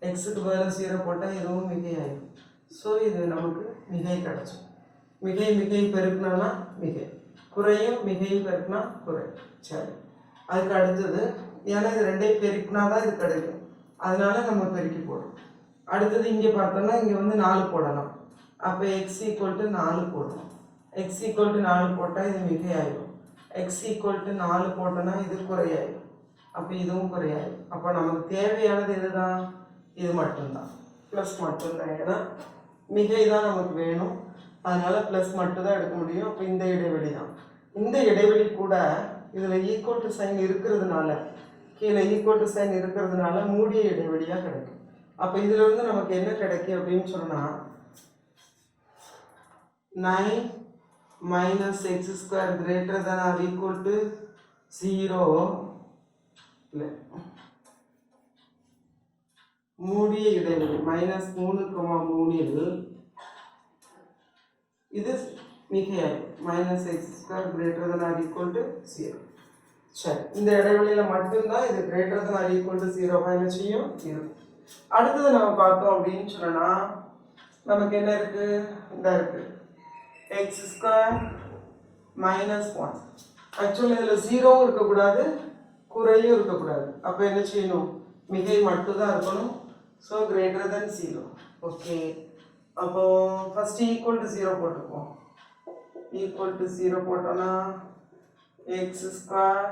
எக்ஸுக்கு பதிலாக 0 போட்டால் இதுவும் மிகை ஆயிடும். ஸோ இது நமக்கு மிகை கிடச்சோம். மிகை மிகை பெருக்கினா மிகை, குறையும் மிகையும் பெருக்கினா குறை. சரி, அதுக்கு அடுத்தது ஏன்னா இது ரெண்டையும் பெருக்கினா தான் இது கிடைக்கும், அதனால நம்ம பெருக்கி போடுறோம். அடுத்தது இங்கே பார்த்தோம்னா இங்கே வந்து 4 போடலாம். அப்போ எக்ஸ் ஈக்குவல் டு 4 போடணும். எக்ஸ் ஈக்குவல் டு 4 போட்டால் இது மிகை ஆயிடும், எக்ஸ் ஈக்குவல் டு 4 போட்டோன்னா இது குறையாயிடும், அப்போ இதுவும் குறையாயிடும். அப்போ நமக்கு தேவையானது இதுதான், இது மட்டும்தான், ப்ளஸ் மட்டும்தான். ஏன்னா மிகை தான் நமக்கு வேணும், அதனால் ப்ளஸ் மட்டும் தான் எடுக்க முடியும். அப்போ இந்த இடைவெளி தான். இந்த இடைவெளி கூட இதில் ஈக்குவல் டு சைன் இருக்கிறதுனால, கீழே ஈக்குவல் டு சைன் இருக்கிறதுனால மூடிய இடைவெளியாக கிடைக்கும். அப்போ இதில் இருந்து நமக்கு என்ன கிடைக்கும் அப்படின்னு சொன்னால் 9 minus X square greater than or equal to 0 மூடிய இடைவெளி மைனஸ் 3,3 இது மிகையாகும். Minus X square greater than or equal to 0. சரி, இந்த இடைவெளியில் மட்டும்தான் இது greater than or equal to 0 என்ன செய்யும் இருக்கும். அடுத்தது நம்ம பார்த்தோம் அப்படின்னு சொன்னா நமக்கு என்ன இருக்கு? இந்த இருக்கு எக்ஸ் ஸ்கொயர் மைனஸ் 1. ஆக்சுவலி இதில் 0வும் இருக்கக்கூடாது, குறையும் இருக்கக்கூடாது. அப்போ என்ன செய்யணும்? மிகை மட்டும்தான் இருக்கணும். So greater than 0. ஓகே, அப்போ ஃபர்ஸ்ட் ஈக்குவல் டு 0 போட்டுக்குவோம். equal to 0 போட்டோம்னா x square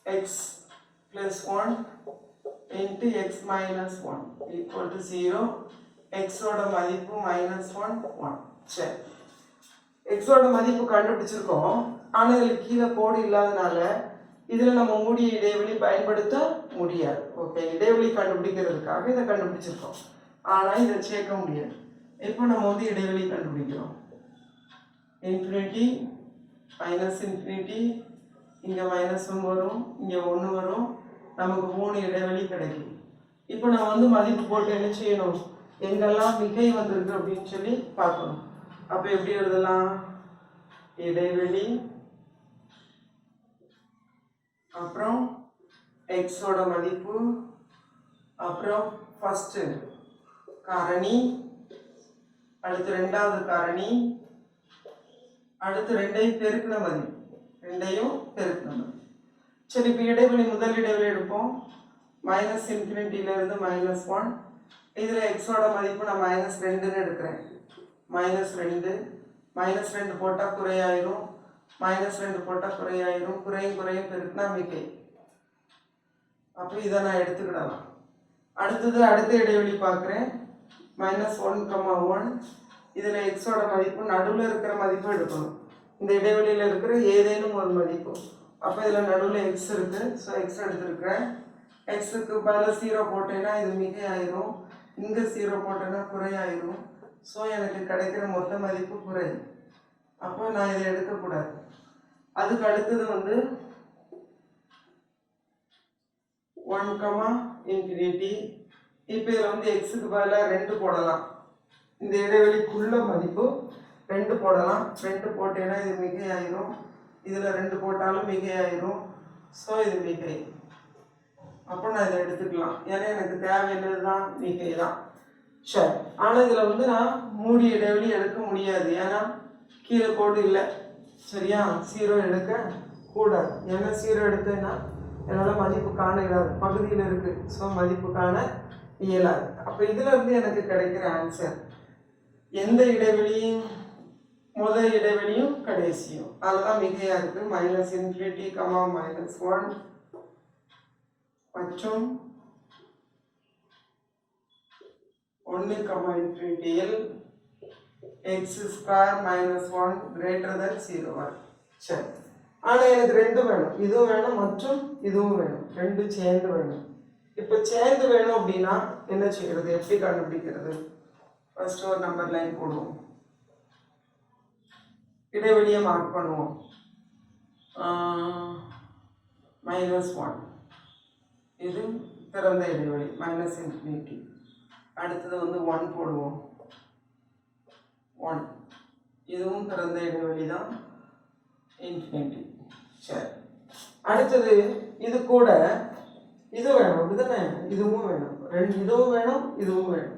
x plus 1 into x minus 1 equal to 0. x ஓட மதிப்பு minus 1 1. சரி, x ஓட மதிப்பு கண்டுபிடிச்சிருக்கோம். ஆனால் இதில் கீழே கோடு இல்லாதனால இதில் நம்ம மூடிய இடைவெளி பயன்படுத்த முடியாது. ஓகே, இடைவெளி கண்டுபிடிக்கிறதுக்காக இதை கண்டுபிடிச்சிருக்கோம். ஆனால் இதை சேர்க்க முடியாது. இப்போ நம்ம வந்து இடைவெளி கண்டுபிடிக்கிறோம். இன்ஃபினிட்டி மைனஸ் இன்ஃபினிட்டி, இங்கே -1 வரும், இங்கே 1 வரும், நமக்கு 3 இடைவெளி கிடைக்கும். இப்போ நம்ம வந்து மதிப்பு போட்டு என்ன செய்யணும், எங்கெல்லாம் மிகை வந்திருக்கு அப்படின்னு சொல்லி பார்க்கணும். அப்போ எப்படி எழுதலாம், இடைவெளி அப்புறம் எக்ஸோட மதிப்பு அப்புறம் ஃபர்ஸ்ட் காரணி, அடுத்து ரெண்டாவது காரணி, அடுத்து ரெண்டையும் பெருக்கின மதிப்பு, ரெண்டையும் பெருக்கின மதிப்பு. சரி, இப்போ இடைவெளி முதல் இடைவெளி எடுப்போம். மைனஸ் இன்ஃபினிட்டியிலேருந்து -1. இதில் எக்ஸோட மதிப்பு நான் -2ன்னு எடுக்கிறேன். -2 -2 போட்டால் குறையாயிரும், -2 போட்டால் குறையாயிரும், குறையும் பெருக்குனா மிகை. அப்போ இதை நான் எடுத்துக்கிடலாம். அடுத்தது அடுத்த இடைவெளி பார்க்குறேன். -1,1. இதில் எக்ஸோட மதிப்பு நடுவில் இருக்கிற மதிப்பு எடுக்கணும். இந்த இடைவெளியில் இருக்கிற ஏதேனும் ஒரு மதிப்பு. அப்போ இதில் நடுவில் எக்ஸ் இருக்குது. ஸோ எக்ஸ் எடுத்துருக்கிறேன். எக்ஸுக்கு பதில் 0 போட்டேன்னா இது மிகை ஆயிரும், இங்கே 0 போட்டேன்னா குறையாயிரும். ஸோ எனக்கு கிடைக்கிற மொத்த மதிப்பு குறையும். அப்போ நான் இதை எடுக்கக்கூடாது. அதுக்கு அடுத்தது வந்து 1,∞. இப்போ இதில் வந்து எக்ஸுக்கு பதிலாக 2 போடலாம். இந்த இடைவெளிக்குள்ள மதிப்பு 2 போடலாம். 2 போட்டேன்னா இது மிகை ஆயிரும், இதில் 2 போட்டாலும் மிகை ஆயிரும். ஸோ இது மிகை. அப்போ நான் இதை எடுத்துக்கலாம். ஏன்னா எனக்கு தேவையில்லை தான் மிகை தான். சரி, ஆனால் இதில் வந்து நான் மூடிய இடைவெளி எடுக்க முடியாது. ஏன்னா கீழே கோடு இல்லை. சரியா, 0 எடுக்க கூடாது. ஏன்னா 0 எடுத்தேன்னா என்னால் மதிப்பு காண இயலாது, பகுதியில் இருக்குது. ஸோ மதிப்பு காண இயலாது. அப்போ இதில் இருந்து எனக்கு கிடைக்கிற ஆன்சர் எந்த இடைவெளியும் முதல் இடைவெளியும் கடைசியும் அதுதான் மிகையாக இருக்குது. -∞, -1 மற்றும் 1,∞ x² -1 > 0. சரி, ஆனால் எனக்கு 2 வேணும், இதுவும் வேணும் மற்றும் இதுவும் வேணும், 2 சேர்ந்து வேணும். இப்போ சேர்ந்து வேணும் அப்படின்னா என்ன செய்யறது, எப்படி கண்டுபிடிக்கிறது? ஃபர்ஸ்ட் ஒரு நம்பர் லைன் போடுவோம், இடைவெளியை மார்க் பண்ணுவோம். -1 இது திறந்த இடைவெளி, -∞. அடுத்தது வந்து 1 போடுவோம், 1 இதுவும் திறந்த இடைவெளி தான், ∞. சரி, அடுத்தது இது கூட இது வேணும், இதுதானே, இதுவும் வேணும், இதுவும் வேணும், இதுவும் வேணும்.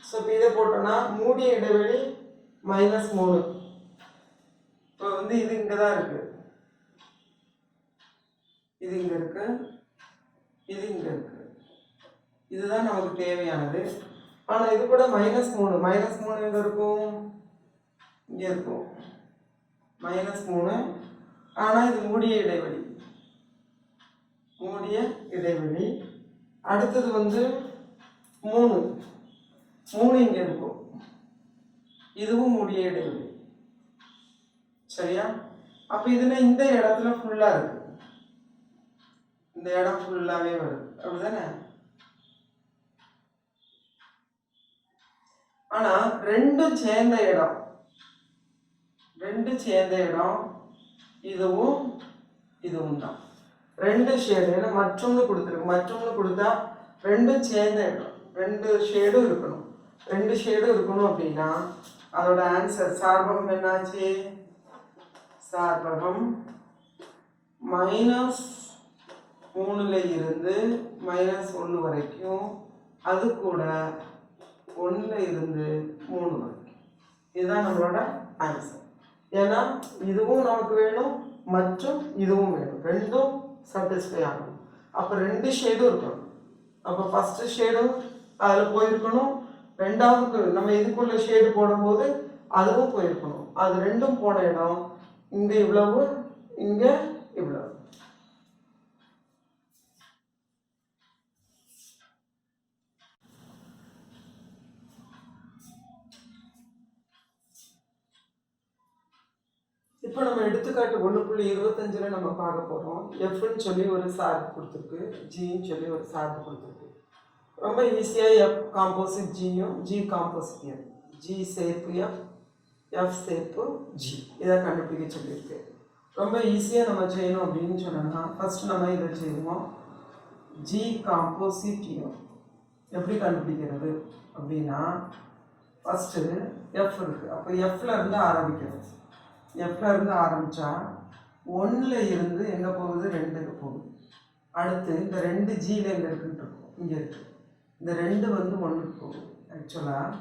ஸோ இப்போ இதை போட்டோன்னா மூடிய இடைவெளி -3. இப்போ வந்து இது இங்கே தான் இருக்கு, இது இங்கே இருக்கு, இது இங்கே இருக்கு. இதுதான் நமக்கு தேவையானது. ஆனால் இது கூட -3 எங்கே இருக்கும், இங்கே இருக்கும் -3. ஆனால் இது மூடிய இடைவெளி, மூடிய இடைவெளி. அடுத்தது வந்து 3 இங்கே இருக்கும், இதுவும் மூடிய இடைவெளி. சரியா, அப்போ இதில் இந்த இடத்துல ஃபுல்லாக இருக்கு, இந்த இடம் ஃபுல்லாகவே வருது, அப்படிதானே? ஆனால் ரெண்டும் சேர்ந்த இடம் இதுவும் இதுவும் தான், 2 ஷேடு. ஏன்னா மற்றொன்று கொடுத்துருக்கு, மற்றொன்று கொடுத்தா ரெண்டும் சேர்ந்த இடம், 2 ஷேடும் இருக்கணும். 2 ஷேடும் இருக்கணும் அப்படின்னா அதோட ஆன்சர் சார்பகம் என்னாச்சு, சார்பகம் -3ல் இருந்து -1 வரைக்கும், அது கூட 1ல் இருந்து 3 வரைக்கும். இதுதான் நம்மளோட ஆன்சர். ஏன்னா இதுவும் நமக்கு வேணும் மற்றும் இதுவும் வேணும், ரெண்டும் சாட்டிஸ்ஃபை ஆகணும். அப்போ 2 ஷேடும் இருக்கணும். அப்போ ஃபஸ்ட்டு ஷேடும் அதில் போயிருக்கணும், ரெண்டாவது நம்ம இதுக்குள்ள ஷேடு போடும்போது அதுவும் போயிருக்கணும். அது ரெண்டும் போன இடம் இங்கே இவ்வளவு, இங்கே இவ்வளவு. இப்போ நம்ம எடுத்துக்காட்டு 1.25 நம்ம பார்க்க போகிறோம். எஃப்னு சொல்லி ஒரு சார்பு கொடுத்துருக்கு, ஜின்னு சொல்லி ஒரு சார்பு கொடுத்துருக்கு. ரொம்ப ஈஸியாக எஃப் காம்போசிட் ஜியும் ஜி காம்போசிட் எஃப், ஜி சேர்ப்பு எஃப், எஃப் சேர்ப்பு ஜி, இதை கண்டுபிடிக்க சொல்லியிருக்கு. ரொம்ப ஈஸியாக நம்ம செய்யணும் அப்படின்னு சொன்னோம்னா ஃபஸ்ட்டு நம்ம இதை செய்வோம். ஜி காம்போசிட் எஃப் எப்படி கண்டுபிடிக்கிறது அப்படின்னா ஃபஸ்ட்டு எஃப் இருக்குது. அப்போ எஃப்ல இருந்து ஆரம்பிக்கிறது. எஃப்ல இருந்து ஆரம்பித்தா 1ல் இருந்து எங்கே போகுது, 2க்கு போகுது. அடுத்து இந்த 2 ஜியில் எங்கே இருக்குன்னு இருக்கும், இங்கே இருக்குது. இந்த 2 வந்து 1க்கு போகுது. ஆக்சுவலாக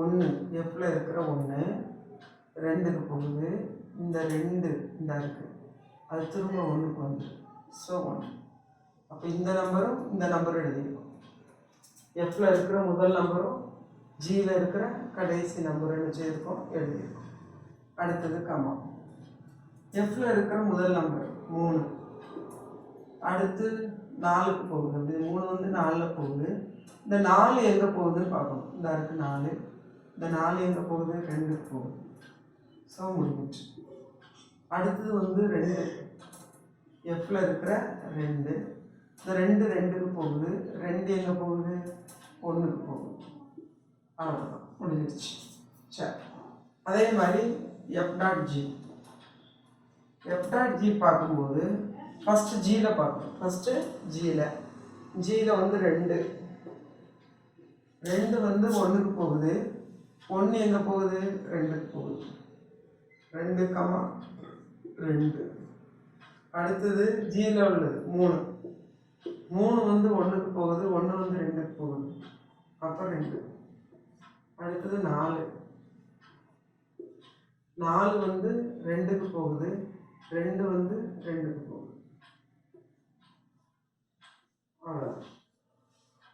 1 எஃப்ல இருக்கிற 1 2க்கு போகுது. இந்த 2 இந்த இருக்குது, அது திரும்ப 1க்கு வந்து, ஸோ 1. அப்போ இந்த நம்பரும் இந்த நம்பரும் எழுதியிருக்கோம். எஃப்ல இருக்கிற முதல் நம்பரும் ஜியில் இருக்கிற கடைசி நம்பரும் எழுதியிருக்கோம். அடுத்தது கமா. எஃப்ல இருக்கிற முதல் நம்பர் 3, அடுத்து 4க்கு போகுது. அப்படி 3 வந்து 4ல் போகுது. இந்த 4 எங்கே போகுதுன்னு பார்க்கணும். இந்த இருக்கு 4, இந்த 4 எங்கே போகுது, 2க்கு போகுது. ஸோ முடிஞ்சிச்சு. அடுத்தது வந்து 2, எஃப்ல இருக்கிற 2, இந்த 2 2க்கு போகுது. 2 எங்கே போகுது, 1க்கு போகுது. அவ்வளோதான், முடிஞ்சிருச்சு. சரி, அதே மாதிரி F dot G. F dot G பார்க்கும்போது ஃபஸ்ட்டு ஜியில் பார்க்கணும். ஃபஸ்ட்டு ஜியில் வந்து 2 வந்து 1க்கு போகுது. 1 எங்கே போகுது, 2க்கு போகுது. 2, 2. அடுத்தது ஜியில் உள்ளது 3 வந்து 1க்கு போகுது. 1 வந்து 2க்கு போகுது. அப்போ 2. அடுத்தது 4 வந்து 2க்கு போகுது. 2 வந்து 2க்கு போகுது. அவ்வளோதான்.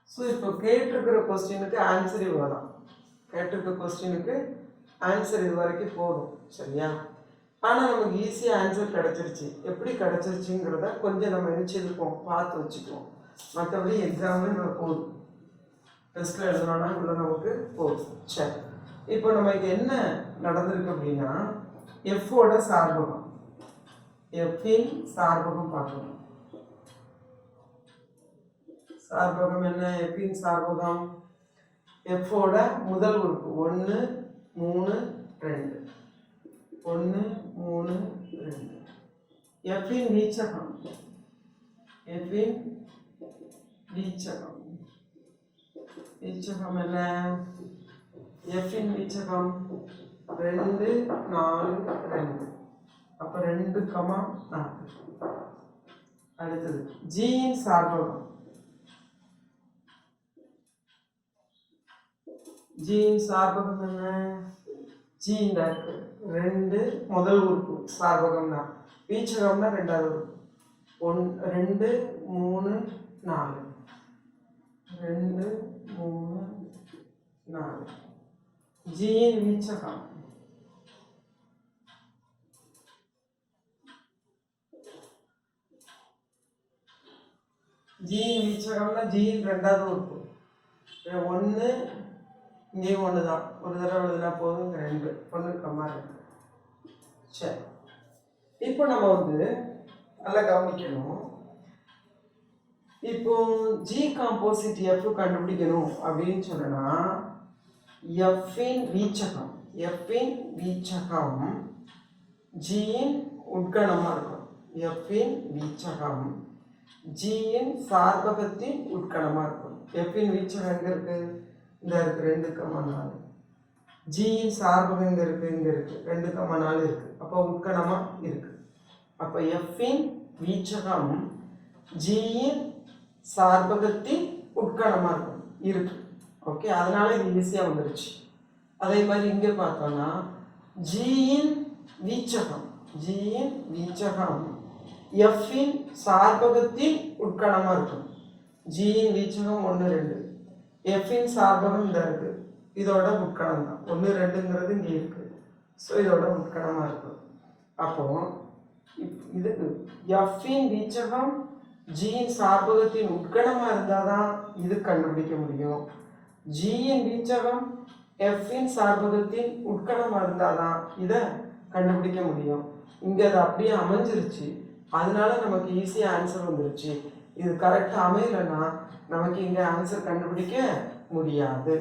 ஸோ இப்போ கேட்டிருக்கிற கொஸ்டினுக்கு ஆன்சர் இவ்வளோ தான். கேட்டிருக்க கொஸ்டினுக்கு ஆன்சர் இது வரைக்கும் போதும், சரியா? ஆனால் நமக்கு ஈஸியாக ஆன்சர் கிடச்சிருச்சு. எப்படி கிடச்சிருச்சுங்கிறத கொஞ்சம் நம்ம நினச்சிருக்கோம், பார்த்து வச்சுக்குவோம். மற்றபடி எக்ஸாம்பிள் நம்ம போதும், டெஸ்ட்டில் எழுதணும்னா இவ்வளோ நமக்கு போதும். சரி, இப்போ நமக்கு என்ன நடந்திருக்கு அப்படின்னா எஃப்போட சார்பகம், எஃப்பின் சார்பகம் பார்க்கணும். சார்பகம் என்ன, எஃப்பின் சார்பகம் எஃப்போட முதல் உறுப்பு 1 3 2, 1 3 2. எஃப்பின் வீச்சகம், எஃப்பின் வீச்சகம், வீச்சகம் என்ன, எஃப்பின் வீச்சகம் 2 4 2. அப்போ 2, 4. அடுத்தது ஜியின் சார்பகம், ஜியின் சார்பகம் என்ன, ஜியின் இருக்கு 2 முதல் உறுப்பு சார்பகம் தான், வீச்சகம்னா 2வது உறுப்பு. 2 3 4, 2 3 4. ஜியின் வீச்சகம், ஜியின் வீச்சகம்னா ஜியின் 2வது உறுப்பு. 1 இங்கேயும் 1 தான், ஒரு தடவை எழுதுனா போதும். 2 1, 2. சரி, இப்போ நம்ம வந்து நல்லா கவனிக்கணும். இப்போ ஜி காம்போசிட் எஃப் கண்டுபிடிக்கணும் அப்படின்னு சொன்னா எஃப்பின் வீச்சகம், எஃப்பின் வீச்சகம் ஜியின் உட்கணமா இருக்கும். எஃப்பின் வீச்சகம் ஜியின் சார்பகத்தின் உட்கணமா இருக்கும். எஃப்பின் வீச்சகம் எங்க இருக்கு, இந்த இருக்கு 2, 4. ஜியின் சார்பகம் எங்க இருக்கு, இங்க இருக்கு 2, 4 இருக்கு. அப்போ உட்கணமா இருக்கு. அப்போ எஃப்பின் வீச்சகம் ஜியின் சார்பகத்தின் உட்கணமா இருக்கும், இருக்கு. ஓகே, அதனால இது ஈஸியாக வந்துருச்சு. அதே மாதிரி இங்கே பார்த்தோம்னா ஜியின் வீச்சகம், ஜியின் வீச்சகம் எஃப்பின் சார்பகத்தின் உட்கணமாக இருக்கும். ஜியின் வீச்சகம் 1 2, எஃப்பின் சார்பகம் இந்த இருக்கு இதோட முட்கணம் தான். 1 2ங்கிறது இங்கே இருக்கு. ஸோ இதோட முட்கணமாக இருக்கும். அப்போ இது எஃப்பின் வீச்சகம் ஜியின் சார்பகத்தின் உட்கணமாக இருந்தால் தான் இது கண்டுபிடிக்க முடியும். ஜியின் வீச்சகம் எஃப்பின் சார்பகத்தின் உட்கணமாக இருந்தால் தான் இதை கண்டுபிடிக்க முடியும். இங்கே அது அப்படியே அமைஞ்சிருச்சு, அதனால நமக்கு ஈஸியாக ஆன்சர் வந்துருச்சு. இது கரெக்டாக அமையலைன்னா நமக்கு இங்கே ஆன்சர் கண்டுபிடிக்க முடியாது.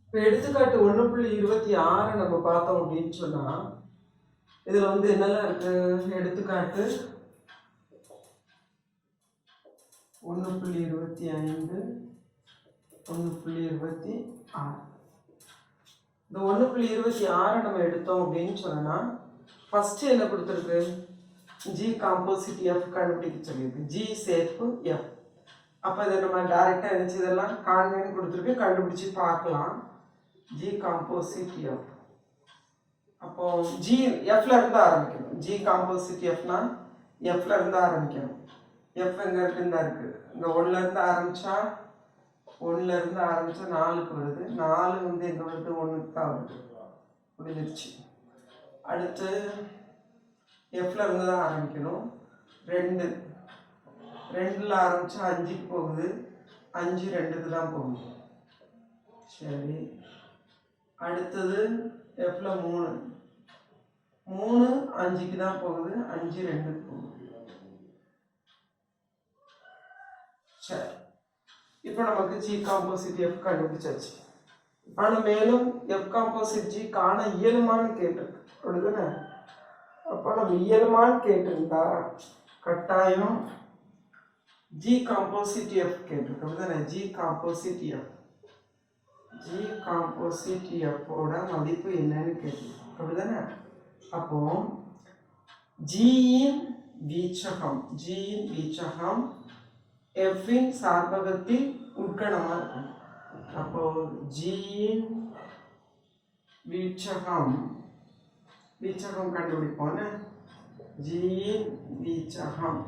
இப்போ எடுத்துக்காட்டு 1.26 நம்ம பார்த்தோம் அப்படின்னு சொன்னால் இதில் வந்து என்னெல்லாம் இருக்கு? எடுத்துக்காட்டு 1.25 1.26. இந்த 1.26 நம்ம எடுத்தோம் அப்படின்னு சொன்னா ஃபர்ஸ்ட் என்ன கொடுத்துருக்கு? ஜி காம்போசிட் எஃப் கண்டுபிடிக்க சொல்லியிருக்கு. ஜி சேர்ப்பு எஃப். அப்போ இதை நம்ம டைரெக்டாக நினச்சி இதெல்லாம் கான்வென்ட் கொடுத்துருக்கு, கண்டுபிடிச்சி பார்க்கலாம். G composite F. அப்போ ஜி எஃப்ல இருந்து ஆரம்பிக்கணும். ஜி காம்போசிட் எஃப்னா எஃப்ல இருந்து ஆரம்பிக்கணும். எஃப் எங்க இருக்குன்னு தான் இருக்கு. இந்த 1ல இருந்து ஆரம்பிச்சா 4க்கு வருது. 4 வந்து எங்க வருது? 1க்கு தான் வருது. முடிஞ்சிருச்சு. அடுத்து எஃப்ல இருந்து தான் ஆரம்பிக்கணும். 2ல ஆரம்பிச்சா 5க்கு போகுது. 5 2க்கு தான் போகுது. சரி, அடுத்தது எஃப்ல 3 5க்கு தான் போகுது. 5 2க்கு போகுது. சரி, இப்போ நமக்கு ஜி காம்போசிட் எஃப் கண்டுபிடிச்சாச்சு. ஆனால் மேலும் எஃப் காம்போசிட் ஜி காண இயலுமான்னு கேட்டிருக்கு, அப்படிதானே? அப்போ நம்ம இயலுமான்னு கேட்டிருந்தா கட்டாயம் ஜி காம்போசிட் எஃப் கேட்டிருக்கு, அப்படிதானே? ஜி காம்போசிட் எஃப்போட மதிப்பு என்னன்னு கேட்டிருக்கு, அப்படிதானே? அப்போ ஜியின் வீச்சகம் எஃப்பின் சார்பகத்தில் உட்கணமாக இருக்கும். அப்போ ஜியின் வீச்சகம் கண்டுபிடிப்போம். ஜியின் வீச்சகம்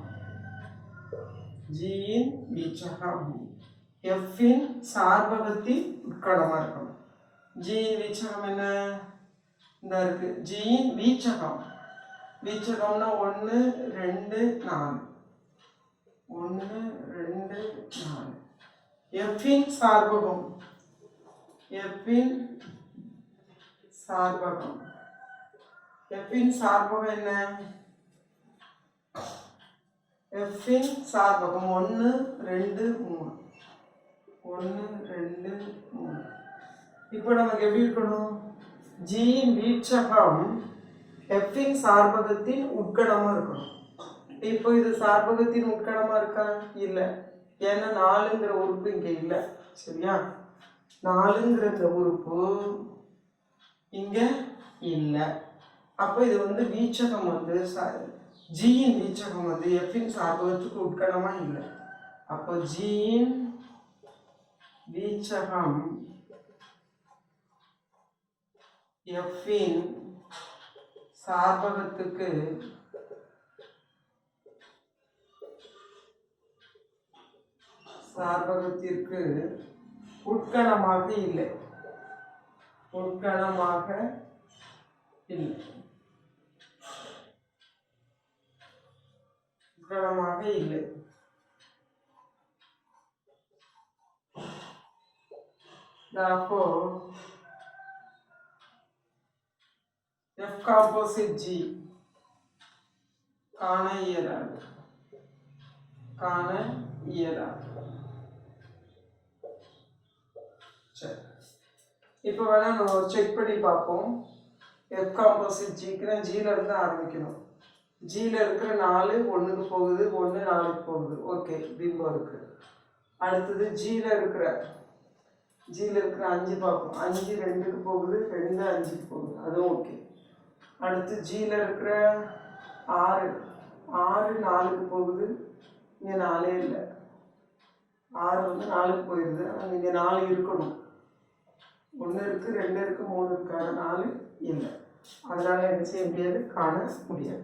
எஃப்பின் சார்பகத்தில் உட்கணமாக இருக்கணும். ஜியின் வீச்சகம் என்ன? இந்த இருக்கு. ஜியின் வீச்சகம்னா 1 2 4. 1 2 4. எஃப்பின் சார்பகம் என்ன? எஃப்பின் சார்பகம் 1 2 3. 1 2 3. இப்போ நமக்கு எப்படி இருக்கணும்? ஜியின் வீச்சகம் எஃப்பின் சார்பகத்தின் உட்கணமாக இருக்கணும். இப்போ இது சார்பகத்தின் உட்கணமாக இருக்கா? இல்லை. ஏன்னா 4ங்கிற உறுப்பு இங்கே இல்லை. சரியா? 4ங்கிற இந்த உறுப்பு இங்கே இல்லை. அப்போ இது வந்து வீச்சகம் வந்து ஜியின் வீச்சகம் வந்து எஃப்பின் சார்பகத்துக்கு உட்கணமாக இல்லை. அப்போ ஜியின் வீச்சகம் எஃப்பின் சார்பகத்திற்கு உட்கணமாக இல்லை. Therefore, F composite G காண இயலாது. சரி, இப்போ வேணா நம்ம செக் பண்ணி பார்ப்போம். எஃப் காம்போசிட் ஜிக்குன்னா ஜியில் இருந்து ஆரம்பிக்கணும். ஜியில் இருக்கிற 4 1க்கு போகுது, 1 4க்கு போகுது. ஓகே, பிம்பம் இருக்கு. அடுத்தது ஜியில் இருக்கிற 5 பார்ப்போம். 5 2க்கு போகுது, 2 5க்கு போகுது, அதுவும் ஓகே. அடுத்து ஜியில் இருக்கிற 6 4க்கு போகுது, இங்கே 4 இல்லை. 6 வந்து 4க்கு போயிடுது, அங்கே இங்கே 4 இருக்கணும். 1 இருக்கு, 2 இருக்கு, 3 இருக்கு, 4 இல்லை. அதனால என்ன செய்ய முடியாது? காண முடியாது.